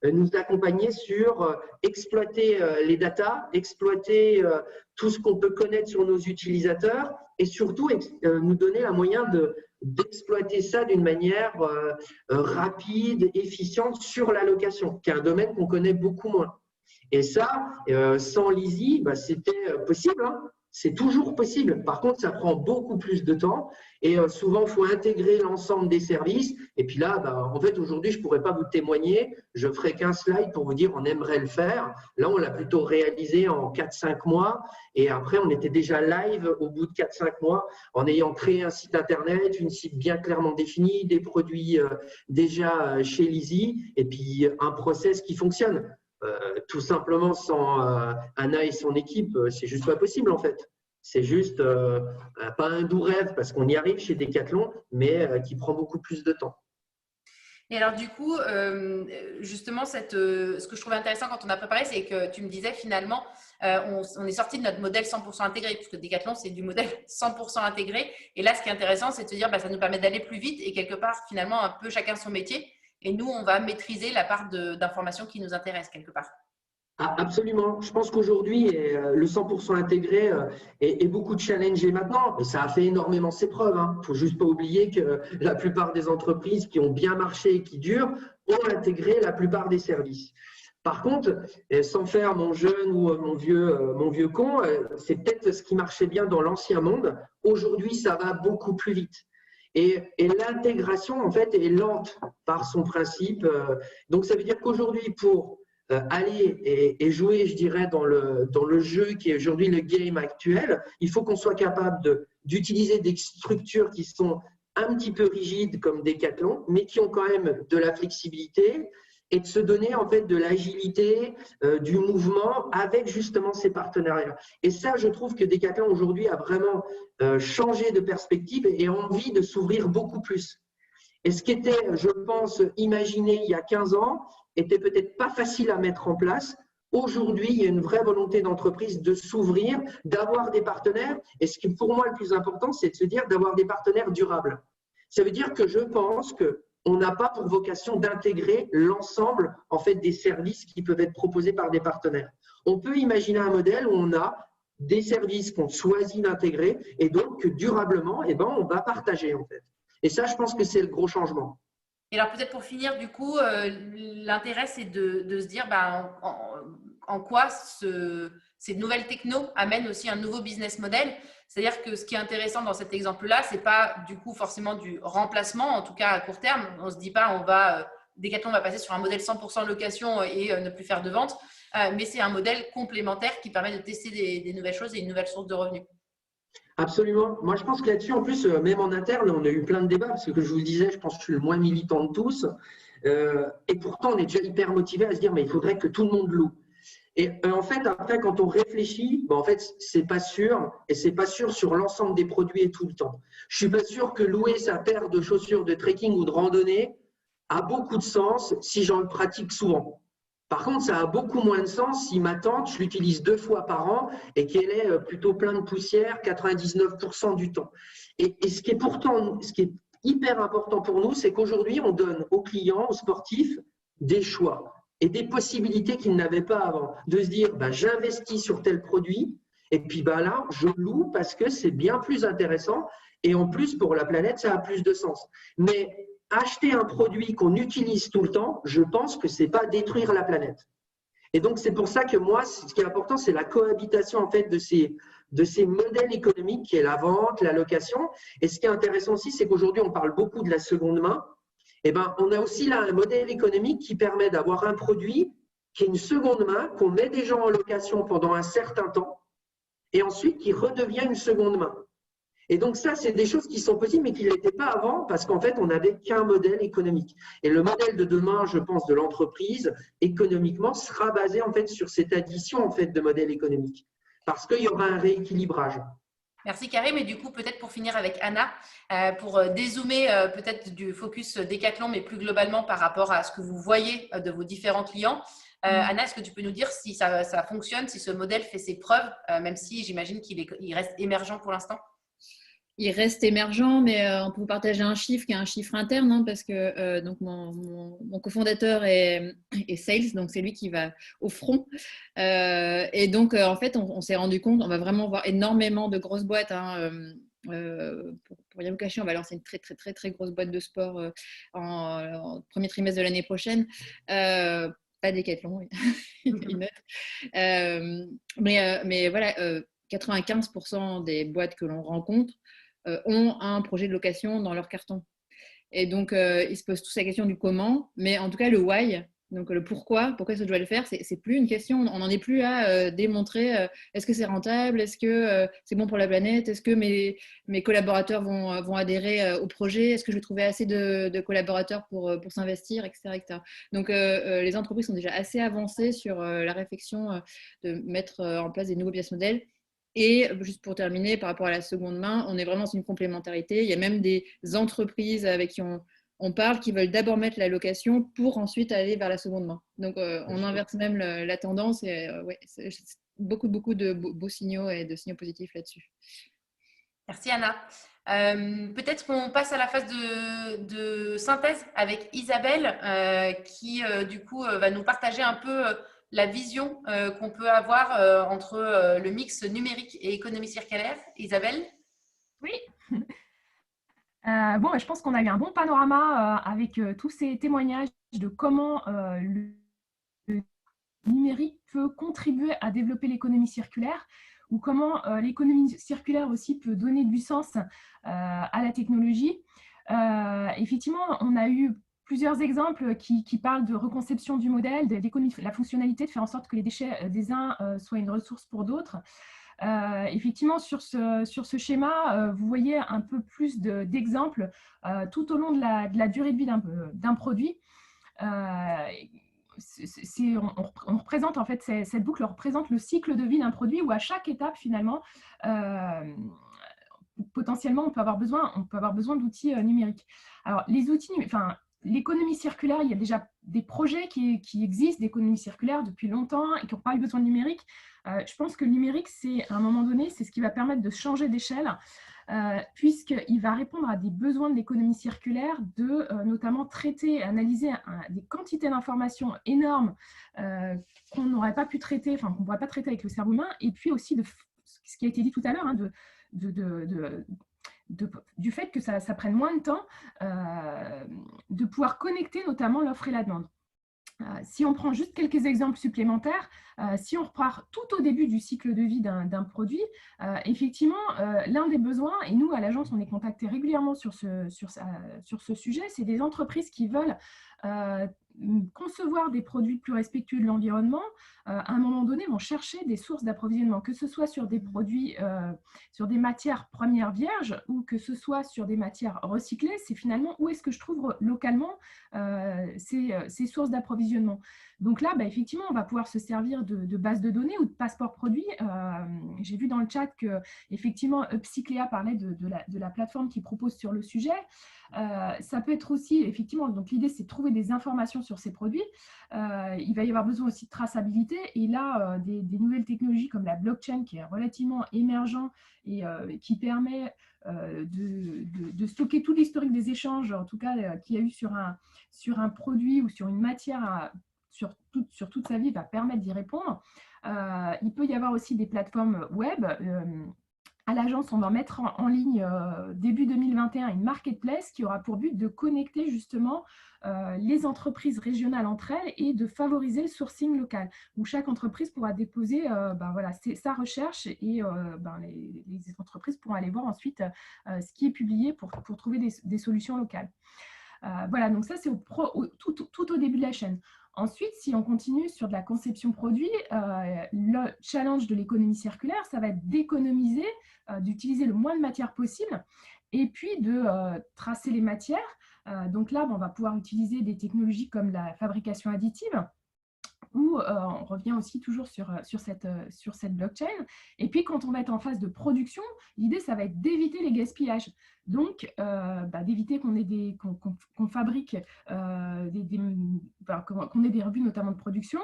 nous accompagner sur exploiter les datas, exploiter tout ce qu'on peut connaître sur nos utilisateurs et surtout nous donner la moyen d'exploiter ça d'une manière rapide, efficiente sur la location, qui est un domaine qu'on connaît beaucoup moins. Et ça, sans Lizzie, c'était possible, c'est toujours possible. Par contre, ça prend beaucoup plus de temps et souvent, il faut intégrer l'ensemble des services. Et puis là, en fait, aujourd'hui, je ne pourrais pas vous témoigner. Je ne ferai qu'un slide pour vous dire on aimerait le faire. Là, on l'a plutôt réalisé en 4-5 mois. Et après, on était déjà live au bout de 4-5 mois en ayant créé un site internet, une site bien clairement définie, des produits déjà chez Lizzie et puis un process qui fonctionne. Tout simplement sans Anna et son équipe, c'est juste pas possible en fait. C'est juste pas un doux rêve parce qu'on y arrive chez Decathlon, mais qui prend beaucoup plus de temps. Et alors du coup, justement, ce que je trouvais intéressant quand on a préparé, c'est que tu me disais finalement, on est sorti de notre modèle 100% intégré, puisque Decathlon, c'est du modèle 100% intégré. Et là, ce qui est intéressant, c'est de se dire, ça nous permet d'aller plus vite et quelque part, finalement, un peu chacun son métier. Et nous, on va maîtriser la part d'informations qui nous intéresse quelque part. Absolument. Je pense qu'aujourd'hui, le 100% intégré est beaucoup challengé maintenant. Et ça a fait énormément ses preuves. Il ne faut juste pas oublier que la plupart des entreprises qui ont bien marché et qui durent ont intégré la plupart des services. Par contre, sans faire mon jeune ou mon vieux con, c'est peut-être ce qui marchait bien dans l'ancien monde. Aujourd'hui, ça va beaucoup plus vite. Et l'intégration, en fait, est lente par son principe. Donc, ça veut dire qu'aujourd'hui, pour aller et jouer, je dirais, dans le jeu qui est aujourd'hui le game actuel, il faut qu'on soit capable d'utiliser des structures qui sont un petit peu rigides comme Decathlon, mais qui ont quand même de la flexibilité et de se donner en fait de l'agilité, du mouvement avec justement ces partenariats. Et ça, je trouve que Decathlon aujourd'hui a vraiment changé de perspective et envie de s'ouvrir beaucoup plus. Et ce qui était, je pense, imaginé il y a 15 ans, était peut-être pas facile à mettre en place. Aujourd'hui, il y a une vraie volonté d'entreprise de s'ouvrir, d'avoir des partenaires. Et ce qui, pour moi, le plus important, c'est de se dire d'avoir des partenaires durables. Ça veut dire que je pense qu'on n'a pas pour vocation d'intégrer l'ensemble en fait, des services qui peuvent être proposés par des partenaires. On peut imaginer un modèle où on a des services qu'on choisit d'intégrer et donc durablement, eh ben, on va partager en fait. Et ça, je pense que c'est le gros changement. Et alors peut-être pour finir, du coup, l'intérêt c'est de se dire en quoi ces nouvelles technos amènent aussi un nouveau business model. C'est-à-dire que ce qui est intéressant dans cet exemple-là, c'est pas du coup forcément du remplacement, en tout cas à court terme. On ne se dit pas Decathlon va passer sur un modèle 100% location et ne plus faire de vente, mais c'est un modèle complémentaire qui permet de tester des nouvelles choses et une nouvelle source de revenus. Absolument. Moi, je pense que là-dessus, en plus, même en interne, on a eu plein de débats, parce que je vous le disais, je pense que je suis le moins militant de tous. Et pourtant, on est déjà hyper motivé à se dire, mais il faudrait que tout le monde loue. Et en fait, après, quand on réfléchit, en fait, c'est pas sûr, et c'est pas sûr sur l'ensemble des produits et tout le temps. Je suis pas sûr que louer sa paire de chaussures de trekking ou de randonnée a beaucoup de sens si j'en pratique souvent. Par contre, ça a beaucoup moins de sens si ma tente, je l'utilise 2 fois par an et qu'elle est plutôt plein de poussière 99% du temps. Et ce qui est hyper important pour nous, c'est qu'aujourd'hui, on donne aux clients, aux sportifs, des choix et des possibilités qu'ils n'avaient pas avant. De se dire, j'investis sur tel produit et puis là, je loue parce que c'est bien plus intéressant et en plus, pour la planète, ça a plus de sens. Mais acheter un produit qu'on utilise tout le temps, je pense que ce n'est pas détruire la planète. Et donc, c'est pour ça que moi, ce qui est important, c'est la cohabitation en fait, de ces modèles économiques qui est la vente, la location. Et ce qui est intéressant aussi, c'est qu'aujourd'hui, on parle beaucoup de la seconde main. Eh ben, on a aussi là un modèle économique qui permet d'avoir un produit qui est une seconde main, qu'on met des gens en location pendant un certain temps et ensuite qui redevient une seconde main. Et donc ça, c'est des choses qui sont possibles, mais qui ne l'étaient pas avant, parce qu'en fait, on n'avait qu'un modèle économique. Et le modèle de demain, je pense, de l'entreprise, économiquement, sera basé en fait sur cette addition en fait de modèles économiques, parce qu'il y aura un rééquilibrage. Merci Karim. Et du coup, peut-être pour finir avec Anna, pour dézoomer peut-être du focus Decathlon, mais plus globalement par rapport à ce que vous voyez de vos différents clients. Anna, est-ce que tu peux nous dire si ça fonctionne, si ce modèle fait ses preuves, même si j'imagine qu'il reste émergent pour l'instant? Il reste émergent, mais on peut vous partager un chiffre qui est un chiffre interne, hein, parce que donc mon cofondateur est sales, donc c'est lui qui va au front. Et donc, en fait, on s'est rendu compte, on va vraiment voir énormément de grosses boîtes. Hein, pour rien vous cacher, on va lancer une très, très, très, très grosse boîte de sport en premier trimestre de l'année prochaine. Pas Decathlon, une autre. Mais voilà, 95% des boîtes que l'on rencontre ont un projet de location dans leur carton. Et donc, ils se posent tous la question du comment, mais en tout cas, le why, donc le pourquoi ça doit le faire, c'est plus une question. On n'en est plus à démontrer est-ce que c'est rentable, est-ce que c'est bon pour la planète, est-ce que mes collaborateurs vont adhérer au projet, est-ce que je vais trouver assez de collaborateurs pour s'investir, etc., etc. Donc, les entreprises sont déjà assez avancées sur la réflexion de mettre en place des nouveaux business models. Et juste pour terminer, par rapport à la seconde main, on est vraiment dans une complémentarité. Il y a même des entreprises avec qui on parle qui veulent d'abord mettre la location pour ensuite aller vers la seconde main. Donc, on inverse même la tendance. Et c'est beaucoup de beaux signaux et de signaux positifs là-dessus. Merci Anna. Peut-être qu'on passe à la phase de synthèse avec Isabelle qui, du coup, va nous partager un peu la vision qu'on peut avoir entre le mix numérique et économie circulaire. Isabelle? Oui. Bon, je pense qu'on a eu un bon panorama avec tous ces témoignages de comment le numérique peut contribuer à développer l'économie circulaire ou comment l'économie circulaire aussi peut donner du sens à la technologie. Effectivement, on a eu plusieurs exemples qui parlent de reconception du modèle, de la fonctionnalité, de faire en sorte que les déchets des uns soient une ressource pour d'autres. Effectivement, sur ce schéma, vous voyez un peu plus d'exemples tout au long de la durée de vie d'un produit. On représente en fait cette boucle représente le cycle de vie d'un produit où à chaque étape finalement potentiellement on peut avoir besoin d'outils numériques. Alors les outils, l'économie circulaire, il y a déjà des projets qui existent d'économie circulaire depuis longtemps et qui n'ont pas eu besoin de numérique. Je pense que le numérique, à un moment donné, c'est ce qui va permettre de changer d'échelle, puisqu'il va répondre à des besoins de l'économie circulaire, de notamment traiter, analyser des quantités d'informations énormes qu'on n'aurait pas pu traiter, enfin qu'on ne pourrait pas traiter avec le cerveau humain, et puis aussi de ce qui a été dit tout à l'heure, hein, du fait que ça prenne moins de temps, de pouvoir connecter notamment l'offre et la demande. Si on prend juste quelques exemples supplémentaires, si on repart tout au début du cycle de vie d'un produit, effectivement, l'un des besoins, et nous à l'agence on est contacté régulièrement sur ce sujet, c'est des entreprises qui veulent concevoir des produits plus respectueux de l'environnement, à un moment donné vont chercher des sources d'approvisionnement, que ce soit sur des produits, sur des matières premières vierges ou que ce soit sur des matières recyclées. C'est finalement où est-ce que je trouve localement ces sources d'approvisionnement. Donc là, effectivement, on va pouvoir se servir de bases de données ou de passeports produits. J'ai vu dans le chat que effectivement Upcycléa parlait de la plateforme qui propose sur le sujet. Ça peut être aussi, effectivement, donc l'idée c'est de trouver des informations sur ces produits. Il va y avoir besoin aussi de traçabilité, et là, des nouvelles technologies comme la blockchain qui est relativement émergent et qui permet de stocker tout l'historique des échanges, en tout cas qu'il y a eu sur un produit ou sur une matière sur toute sa vie, va permettre d'y répondre. Il peut y avoir aussi des plateformes web. À l'agence, on va mettre en ligne début 2021 une marketplace qui aura pour but de connecter justement les entreprises régionales entre elles et de favoriser le sourcing local, où chaque entreprise pourra déposer voilà, sa recherche et les entreprises pourront aller voir ensuite ce qui est publié pour trouver des solutions locales. Voilà, donc ça c'est tout au début de la chaîne. Ensuite, si on continue sur de la conception produit, le challenge de l'économie circulaire, ça va être d'économiser, d'utiliser le moins de matière possible et puis de tracer les matières. Donc là, on va pouvoir utiliser des technologies comme la fabrication additive, où on revient aussi toujours sur cette blockchain. Et puis, quand on va être en phase de production, l'idée, ça va être d'éviter les gaspillages. Donc, d'éviter qu'on fabrique, qu'on ait des rebuts notamment de production,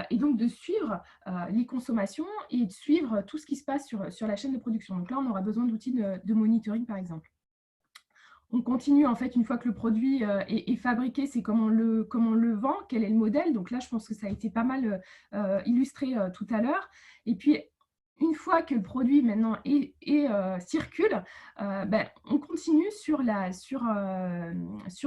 et donc de suivre les consommations et de suivre tout ce qui se passe sur la chaîne de production. Donc là, on aura besoin d'outils de monitoring, par exemple. On continue, en fait, une fois que le produit est fabriqué, c'est comment on le vend, quel est le modèle. Donc là, je pense que ça a été pas mal illustré tout à l'heure. Et puis, une fois que le produit maintenant circule, on continue sur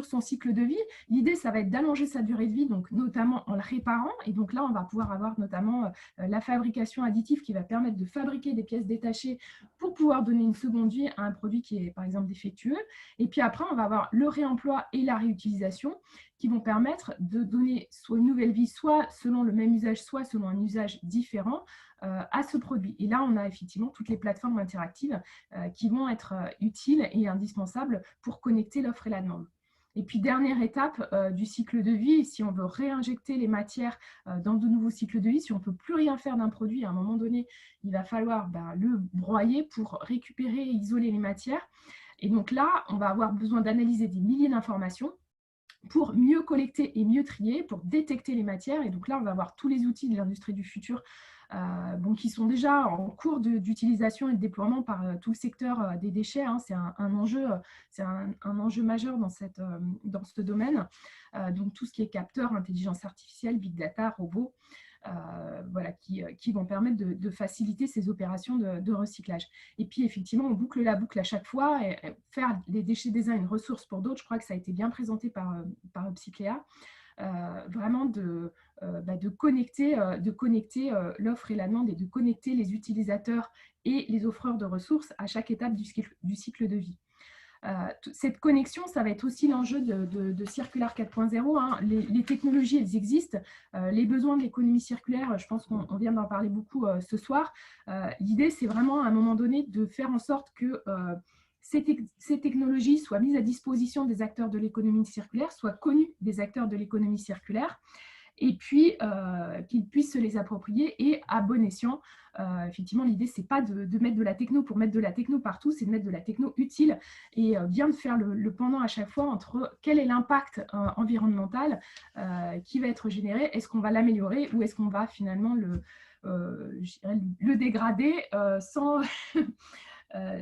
son cycle de vie. L'idée, ça va être d'allonger sa durée de vie, donc notamment en le réparant. Et donc là, on va pouvoir avoir notamment la fabrication additive qui va permettre de fabriquer des pièces détachées pour pouvoir donner une seconde vie à un produit qui est, par exemple, défectueux. Et puis après, on va avoir le réemploi et la réutilisation qui vont permettre de donner soit une nouvelle vie, soit selon le même usage, soit selon un usage différent à ce produit. Et là, on a effectivement toutes les plateformes interactives qui vont être utiles et indispensables pour connecter l'offre et la demande. Et puis, dernière étape du cycle de vie, si on veut réinjecter les matières dans de nouveaux cycles de vie, si on ne peut plus rien faire d'un produit, à un moment donné, il va falloir le broyer pour récupérer et isoler les matières. Et donc là, on va avoir besoin d'analyser des milliers d'informations pour mieux collecter et mieux trier, pour détecter les matières. Et donc là, on va avoir tous les outils de l'industrie du futur qui sont déjà en cours d'utilisation et de déploiement par tout le secteur des déchets. Hein. C'est un enjeu majeur dans ce domaine. Donc tout ce qui est capteur, intelligence artificielle, big data, robots, voilà, qui vont permettre de faciliter ces opérations de recyclage. Et puis effectivement, on boucle la boucle à chaque fois, et faire les déchets des uns une ressource pour d'autres. Je crois que ça a été bien présenté par Upcycléa. Vraiment de connecter l'offre et la demande et de connecter les utilisateurs et les offreurs de ressources à chaque étape du cycle de vie. Cette connexion, ça va être aussi l'enjeu de Circular 4.0. Hein. Les technologies, elles existent. Les besoins de l'économie circulaire, je pense qu'on vient d'en parler beaucoup ce soir. L'idée, c'est vraiment à un moment donné de faire en sorte que ces technologies soient mises à disposition des acteurs de l'économie circulaire, soient connues des acteurs de l'économie circulaire. et puis qu'ils puissent se les approprier et à bon escient. Effectivement, l'idée, c'est pas de mettre de la techno pour mettre de la techno partout, c'est de mettre de la techno utile et bien de faire le pendant à chaque fois entre quel est l'impact environnemental qui va être généré, est-ce qu'on va l'améliorer ou est-ce qu'on va finalement le dégrader sans,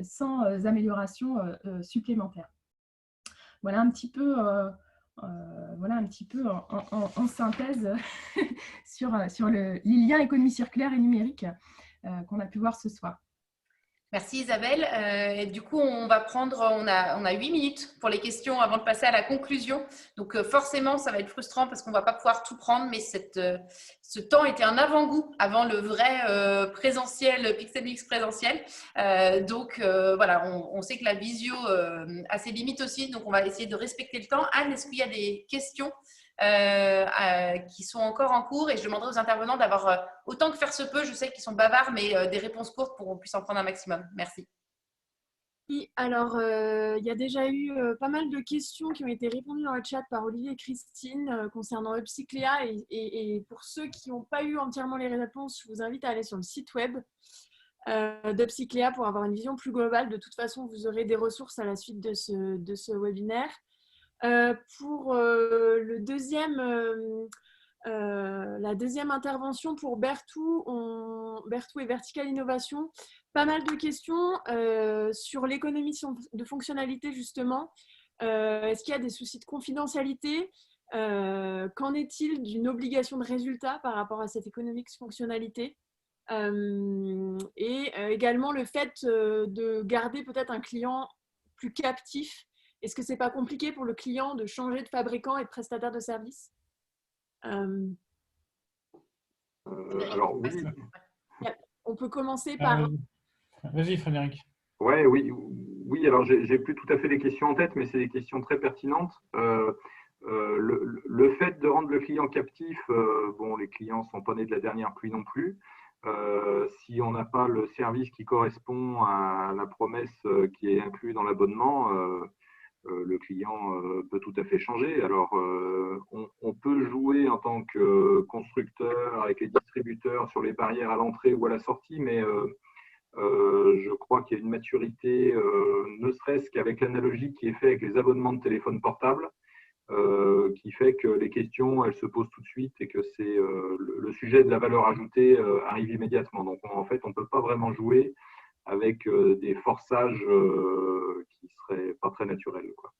sans amélioration supplémentaire. Voilà un petit peu en synthèse sur les liens économie circulaire et numérique qu'on a pu voir ce soir. Merci Isabelle. Et du coup, on a 8 minutes pour les questions avant de passer à la conclusion. Donc forcément, ça va être frustrant parce qu'on ne va pas pouvoir tout prendre, mais ce temps était un avant-goût avant le vrai présentiel, PixelMix présentiel. Donc voilà, on sait que la visio a ses limites aussi, donc on va essayer de respecter le temps. Anne, est-ce qu'il y a des questions qui sont encore en cours, et je demanderai aux intervenants d'avoir autant que faire se peut, je sais qu'ils sont bavards, mais des réponses courtes pour qu'on puisse en prendre un maximum. Merci. Oui, alors il y a déjà eu pas mal de questions qui ont été répondues dans le chat par Olivier et Christine concernant Upcycléa, et pour ceux qui n'ont pas eu entièrement les réponses, je vous invite à aller sur le site web d'Upcycléa pour avoir une vision plus globale. De toute façon, vous aurez des ressources à la suite de ce webinaire. Pour la deuxième intervention pour Bertou et Vertical Innovation, pas mal de questions sur l'économie de fonctionnalité justement. Est-ce qu'il y a des soucis de confidentialité? Qu'en est-il d'une obligation de résultat par rapport à cette économie de fonctionnalité? Et également le fait de garder peut-être un client plus captif. Est-ce que ce n'est pas compliqué pour le client de changer de fabricant et de prestataire de service? Alors oui. On peut commencer par… Vas-y Frédéric. Oui, alors j'ai plus tout à fait les questions en tête, mais c'est des questions très pertinentes. Le fait de rendre le client captif, bon, les clients ne sont pas nés de la dernière pluie non plus. Si on n'a pas le service qui correspond à la promesse qui est inclue dans l'abonnement, le client peut tout à fait changer. Alors, on peut jouer en tant que constructeur avec les distributeurs sur les barrières à l'entrée ou à la sortie, mais je crois qu'il y a une maturité, ne serait-ce qu'avec l'analogie qui est faite avec les abonnements de téléphone portable, qui fait que les questions, elles se posent tout de suite et que c'est le sujet de la valeur ajoutée arrive immédiatement. Donc, en fait, on ne peut pas vraiment jouer avec des forçages qui ne seraient pas très naturels, quoi.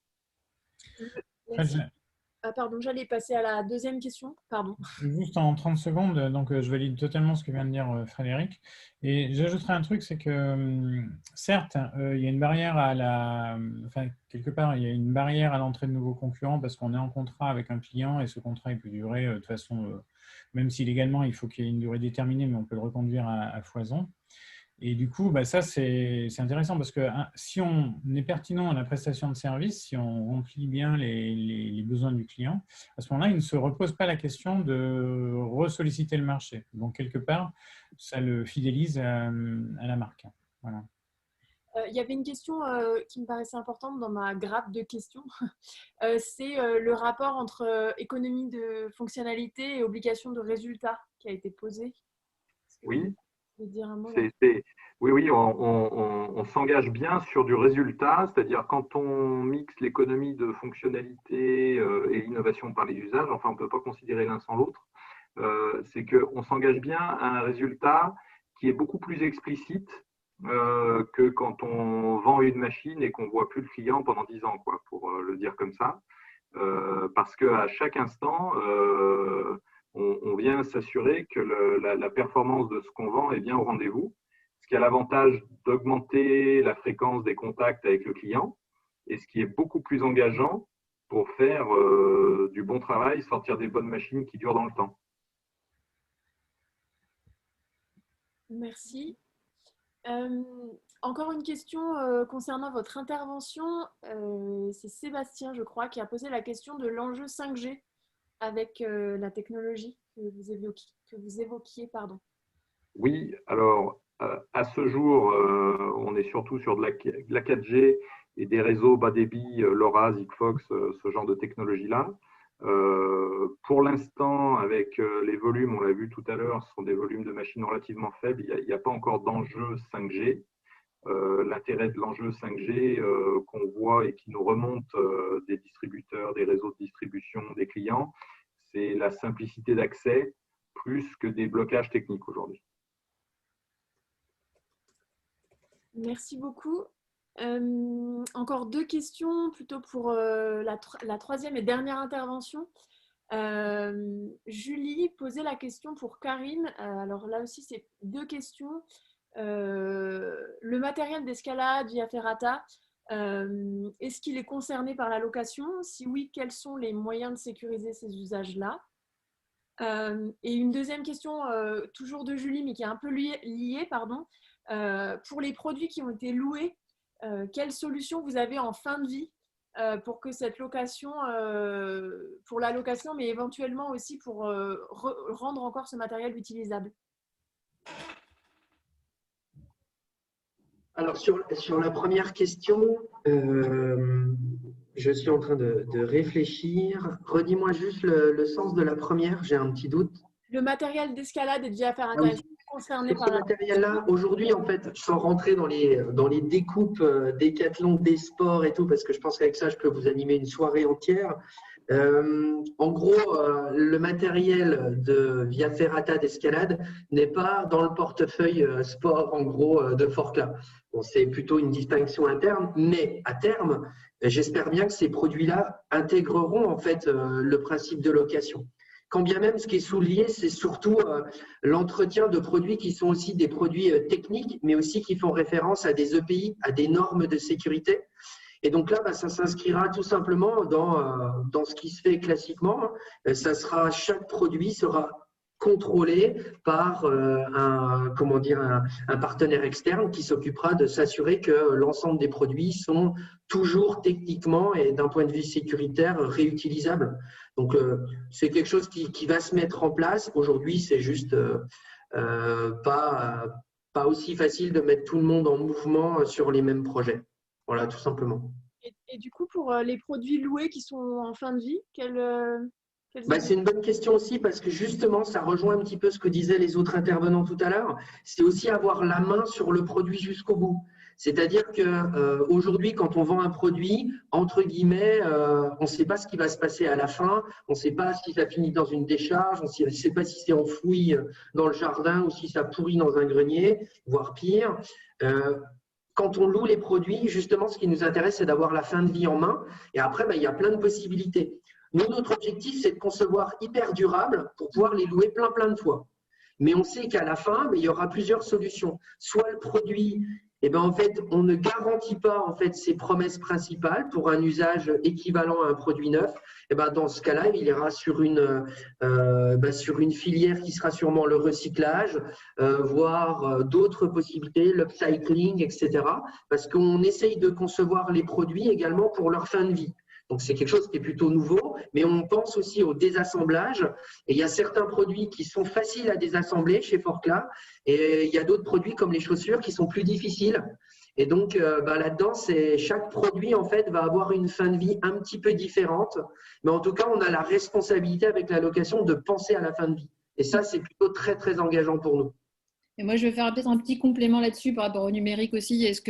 Pardon, j'allais passer à la deuxième question. Pardon. Juste en 30 secondes, donc je valide totalement ce que vient de dire Frédéric. Et j'ajouterai un truc, c'est que certes, il y a une barrière quelque part, il y a une barrière à l'entrée de nouveaux concurrents parce qu'on est en contrat avec un client et ce contrat il peut durer de façon, même si légalement il faut qu'il y ait une durée déterminée, mais on peut le reconduire à foison. Et du coup, ça, c'est intéressant parce que si on est pertinent à la prestation de service, si on remplit bien les besoins du client, à ce moment-là, il ne se repose pas la question de ressolliciter le marché. Donc, quelque part, ça le fidélise à la marque. Voilà. Il y avait une question qui me paraissait importante dans ma grappe de questions. C'est le rapport entre économie de fonctionnalité et obligation de résultat qui a été posé. Oui. Dire un mot, oui, on s'engage bien sur du résultat, c'est-à-dire quand on mixe l'économie de fonctionnalité et l'innovation par les usages, enfin on ne peut pas considérer l'un sans l'autre, c'est qu'on s'engage bien à un résultat qui est beaucoup plus explicite que quand on vend une machine et qu'on ne voit plus le client pendant 10 ans, quoi, pour le dire comme ça, parce qu'à chaque instant, on vient s'assurer que la performance de ce qu'on vend est bien au rendez-vous, ce qui a l'avantage d'augmenter la fréquence des contacts avec le client et ce qui est beaucoup plus engageant pour faire du bon travail, sortir des bonnes machines qui durent dans le temps. Merci. Encore une question concernant votre intervention. C'est Sébastien, je crois, qui a posé la question de l'enjeu 5G avec la technologie que vous évoquiez. Pardon. Oui, alors à ce jour, on est surtout sur de la 4G et des réseaux bas débit, LoRa, Sigfox, ce genre de technologie-là. Pour l'instant, avec les volumes, on l'a vu tout à l'heure, ce sont des volumes de machines relativement faibles. Il n'y a pas encore d'enjeu 5G. L'intérêt de l'enjeu 5G qu'on voit et qui nous remonte des distributeurs, des réseaux de distribution, des clients, c'est la simplicité d'accès plus que des blocages techniques aujourd'hui. Merci beaucoup. Encore deux questions, plutôt pour la troisième et dernière intervention. Julie posait la question pour Karine. Alors là aussi, c'est deux questions. Le matériel d'escalade via Ferrata, est-ce qu'il est concerné par la location? Si oui, quels sont les moyens de sécuriser ces usages-là? Et une deuxième question, toujours de Julie, mais qui est un peu liée, pardon. Pour les produits qui ont été loués, quelle solution vous avez en fin de vie pour que cette location, pour la location, mais éventuellement aussi pour rendre encore ce matériel utilisable? Alors, sur la première question, je suis en train de réfléchir. Redis-moi juste le sens de la première, j'ai un petit doute. Le matériel d'escalade et de via Ferrata, Ah oui. concerné Sur ce matériel-là, aujourd'hui, en fait, sans rentrer dans les découpes Décathlon, des sports et tout, parce que je pense qu'avec ça, je peux vous animer une soirée entière. En gros, le matériel de via Ferrata d'escalade n'est pas dans le portefeuille sport, en gros, de Forclaz. Bon, c'est plutôt une distinction interne, mais à terme, j'espère bien que ces produits-là intégreront en fait le principe de location. Quand bien même, ce qui est souligné, c'est surtout l'entretien de produits qui sont aussi des produits techniques, mais aussi qui font référence à des EPI, à des normes de sécurité. Et donc là, ça s'inscrira tout simplement dans ce qui se fait classiquement. Chaque produit sera contrôlé par un partenaire externe qui s'occupera de s'assurer que l'ensemble des produits sont toujours techniquement et d'un point de vue sécuritaire réutilisables. Donc, c'est quelque chose qui va se mettre en place. Aujourd'hui, c'est juste pas aussi facile de mettre tout le monde en mouvement sur les mêmes projets. Voilà, tout simplement. Et du coup, pour les produits loués qui sont en fin de vie, c'est une bonne question aussi parce que justement, ça rejoint un petit peu ce que disaient les autres intervenants tout à l'heure. C'est aussi avoir la main sur le produit jusqu'au bout. C'est-à-dire qu'aujourd'hui, quand on vend un produit, entre guillemets, on ne sait pas ce qui va se passer à la fin, on ne sait pas si ça finit dans une décharge, on ne sait pas si c'est enfoui dans le jardin ou si ça pourrit dans un grenier, voire pire. Quand on loue les produits, justement, ce qui nous intéresse, c'est d'avoir la fin de vie en main. Et après, il y a plein de possibilités. Nous, notre objectif, c'est de concevoir hyper durable pour pouvoir les louer plein de fois. Mais on sait qu'à la fin, il y aura plusieurs solutions. Soit le produit, en fait, on ne garantit pas en fait, ses promesses principales pour un usage équivalent à un produit neuf. Dans ce cas-là, il ira sur une filière qui sera sûrement le recyclage, voire d'autres possibilités, l'upcycling, etc. Parce qu'on essaye de concevoir les produits également pour leur fin de vie. Donc, c'est quelque chose qui est plutôt nouveau, mais on pense aussi au désassemblage. Et il y a certains produits qui sont faciles à désassembler chez Forclaz, et il y a d'autres produits comme les chaussures qui sont plus difficiles. Et donc, là-dedans, chaque produit, en fait, va avoir une fin de vie un petit peu différente. Mais en tout cas, on a la responsabilité avec la location de penser à la fin de vie. Et ça, c'est plutôt très, très engageant pour nous. Et moi, je vais faire peut-être un petit complément là-dessus par rapport au numérique aussi. Ce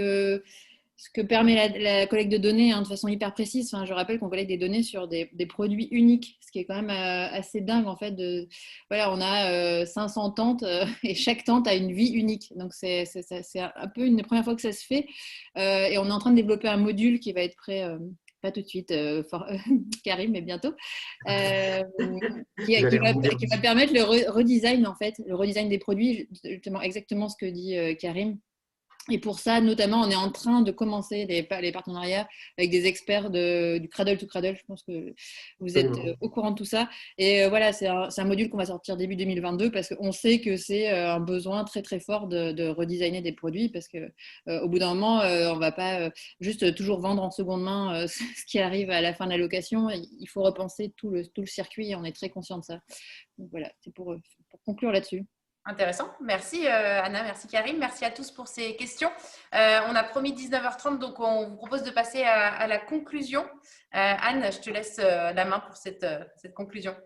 que permet la collecte de données de façon hyper précise. Je rappelle qu'on collecte des données sur des produits uniques, ce qui est quand même assez dingue en fait. On a 500 tentes et chaque tente a une vie unique. Donc c'est un peu une première fois que ça se fait. Et on est en train de développer un module qui va être prêt, pas tout de suite, Karim, mais bientôt, qui va permettre le redesign en fait, le redesign des produits, justement exactement ce que dit Karim. Et pour ça, notamment, on est en train de commencer les partenariats avec des experts du Cradle to Cradle. Je pense que vous êtes au courant de tout ça. Et voilà, c'est un module qu'on va sortir début 2022 parce qu'on sait que c'est un besoin très, très fort de redesigner des produits parce qu'au bout d'un moment, on ne va pas juste toujours vendre en seconde main ce qui arrive à la fin de la location. Il faut repenser tout le circuit et on est très conscient de ça. Donc voilà, c'est pour conclure là-dessus. Intéressant. Merci Anna, merci Karim, merci à tous pour ces questions. On a promis 19h30, donc on vous propose de passer à la conclusion. Anne, je te laisse la main pour cette conclusion.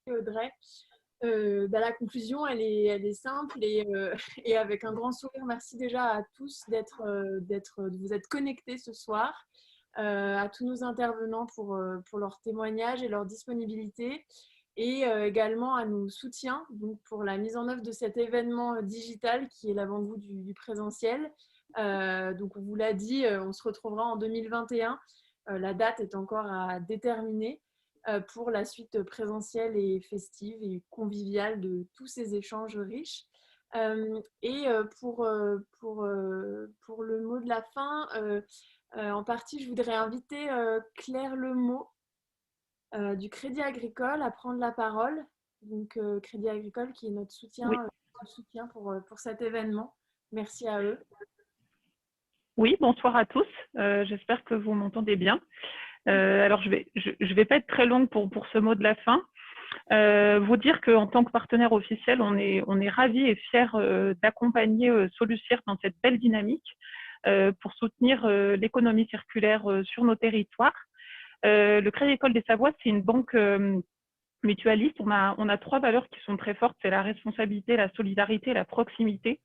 Audrey, la conclusion, elle est simple et avec un grand sourire. Merci déjà à tous de vous être connectés ce soir, à tous nos intervenants pour leur témoignage et leur disponibilité. Et également à nos soutiens donc pour la mise en œuvre de cet événement digital qui est l'avant-goût du présentiel. Donc on vous l'a dit, on se retrouvera en 2021. La date est encore à déterminer pour la suite présentielle et festive et conviviale de tous ces échanges riches. Et pour le mot de la fin, en partie, je voudrais inviter Claire Lemot du Crédit Agricole à prendre la parole. Donc, Crédit Agricole qui est notre soutien, Oui, soutien pour cet événement. Merci à eux. oui, bonsoir à tous. J'espère que vous m'entendez bien. Alors, je vais pas être très longue pour ce mot de la fin. Vous dire qu'en tant que partenaire officiel, on est ravis et fiers d'accompagner Solucir dans cette belle dynamique pour soutenir l'économie circulaire sur nos territoires. Le Crédit Agricole des Savoies, c'est une banque mutualiste. On a 3 valeurs qui sont très fortes, c'est la responsabilité, la solidarité et la proximité.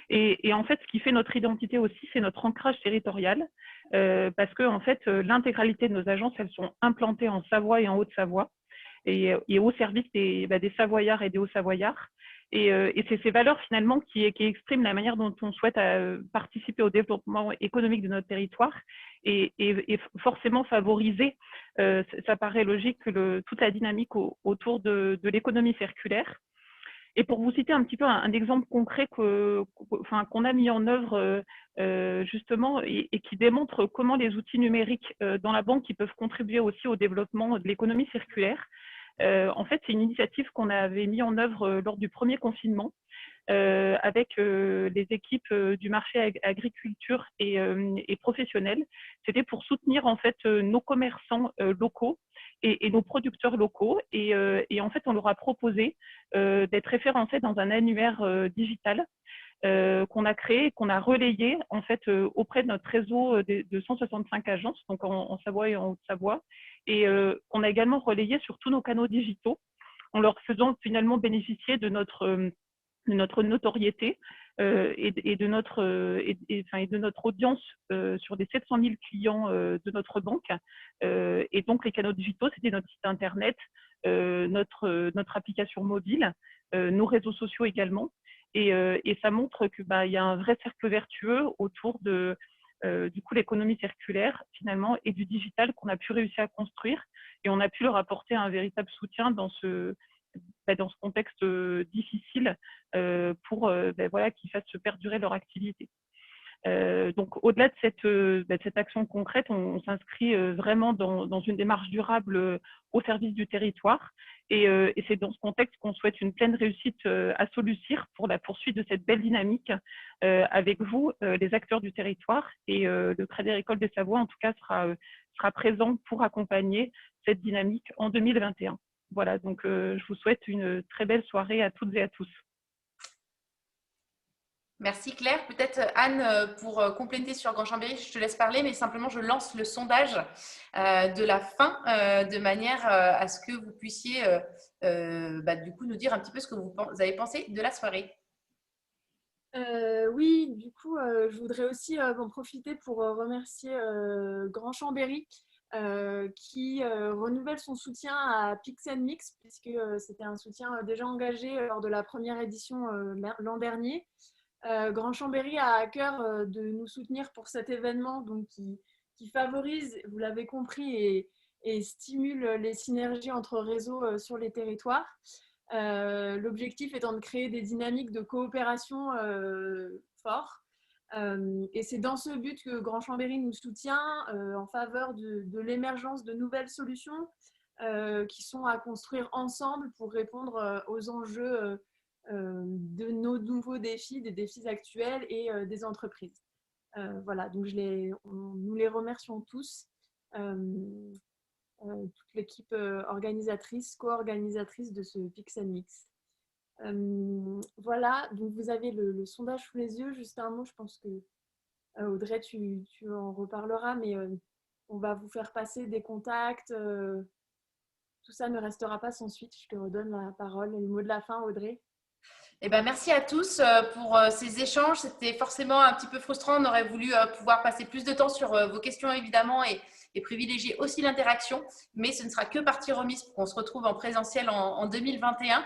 Et en fait, ce qui fait notre identité aussi, c'est notre ancrage territorial, parce que en fait, l'intégralité de nos agences, elles sont implantées en Savoie et en Haute-Savoie, et au service des Savoyards et des Hauts-Savoyards. Et c'est ces valeurs finalement qui expriment la manière dont on souhaite participer au développement économique de notre territoire et forcément favoriser, ça paraît logique, toute la dynamique autour de l'économie circulaire. Et pour vous citer un petit peu un exemple concret qu'on a mis en œuvre justement et qui démontre comment les outils numériques dans la banque qui peuvent contribuer aussi au développement de l'économie circulaire. En fait, c'est une initiative qu'on avait mis en œuvre lors du premier confinement avec les équipes du marché agriculture et professionnels. C'était pour soutenir en fait nos commerçants locaux et nos producteurs locaux. Et en fait, on leur a proposé d'être référencés dans un annuaire digital qu'on a créé, qu'on a relayé en fait auprès de notre réseau de 165 agences, donc en Savoie et en Haute-Savoie, et qu'on a également relayé sur tous nos canaux digitaux, en leur faisant finalement bénéficier de notre notoriété et de notre audience sur les 700 000 clients de notre banque. Et donc, les canaux digitaux, c'était notre site internet, notre application mobile, nos réseaux sociaux également. Et ça montre qu'il y a un vrai cercle vertueux autour de du coup l'économie circulaire finalement et du digital qu'on a pu réussir à construire, et on a pu leur apporter un véritable soutien dans ce contexte difficile pour qu'ils fassent se perdurer leur activité. Donc, au-delà de cette action concrète, on s'inscrit vraiment dans une démarche durable au service du territoire. Et c'est dans ce contexte qu'on souhaite une pleine réussite à Solucir pour la poursuite de cette belle dynamique avec vous, les acteurs du territoire. Et le Crédit Agricole des Savoies, en tout cas, sera présent pour accompagner cette dynamique en 2021. Voilà, donc je vous souhaite une très belle soirée à toutes et à tous. Merci Claire. Peut-être Anne, pour compléter sur Grand Chambéry, je te laisse parler, mais simplement je lance le sondage de la fin de manière à ce que vous puissiez du coup nous dire un petit peu ce que vous avez pensé de la soirée. Oui, du coup, je voudrais aussi en profiter pour remercier Grand Chambéry qui renouvelle son soutien à Pix & Mix, puisque c'était un soutien déjà engagé lors de la première édition l'an dernier. Grand Chambéry a à cœur de nous soutenir pour cet événement donc, qui favorise, vous l'avez compris, et stimule les synergies entre réseaux sur les territoires. L'objectif étant de créer des dynamiques de coopération fortes. Et c'est dans ce but que Grand Chambéry nous soutient en faveur de l'émergence de nouvelles solutions qui sont à construire ensemble pour répondre aux enjeux de nos nouveaux défis, des défis actuels et des entreprises. Voilà, donc nous les remercions tous, toute l'équipe organisatrice, co-organisatrice de ce Pix & Mix. Voilà, donc vous avez le sondage sous les yeux. Juste un mot, je pense que Audrey, tu en reparleras, mais on va vous faire passer des contacts. Tout ça ne restera pas sans suite. Je te redonne la parole et le mot de la fin, Audrey. Eh ben, merci à tous pour ces échanges. C'était forcément un petit peu frustrant. On aurait voulu pouvoir passer plus de temps sur vos questions, évidemment, et privilégier aussi l'interaction. Mais ce ne sera que partie remise pour qu'on se retrouve en présentiel en 2021.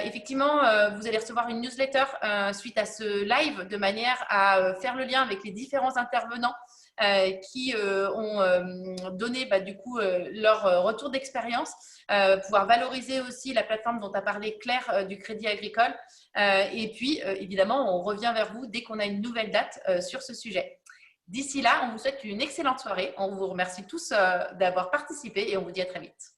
Effectivement, vous allez recevoir une newsletter suite à ce live de manière à faire le lien avec les différents intervenants qui ont donné du coup leur retour d'expérience, pouvoir valoriser aussi la plateforme dont a parlé Claire du Crédit Agricole. Et puis, évidemment, on revient vers vous dès qu'on a une nouvelle date sur ce sujet. D'ici là, on vous souhaite une excellente soirée. On vous remercie tous d'avoir participé et on vous dit à très vite.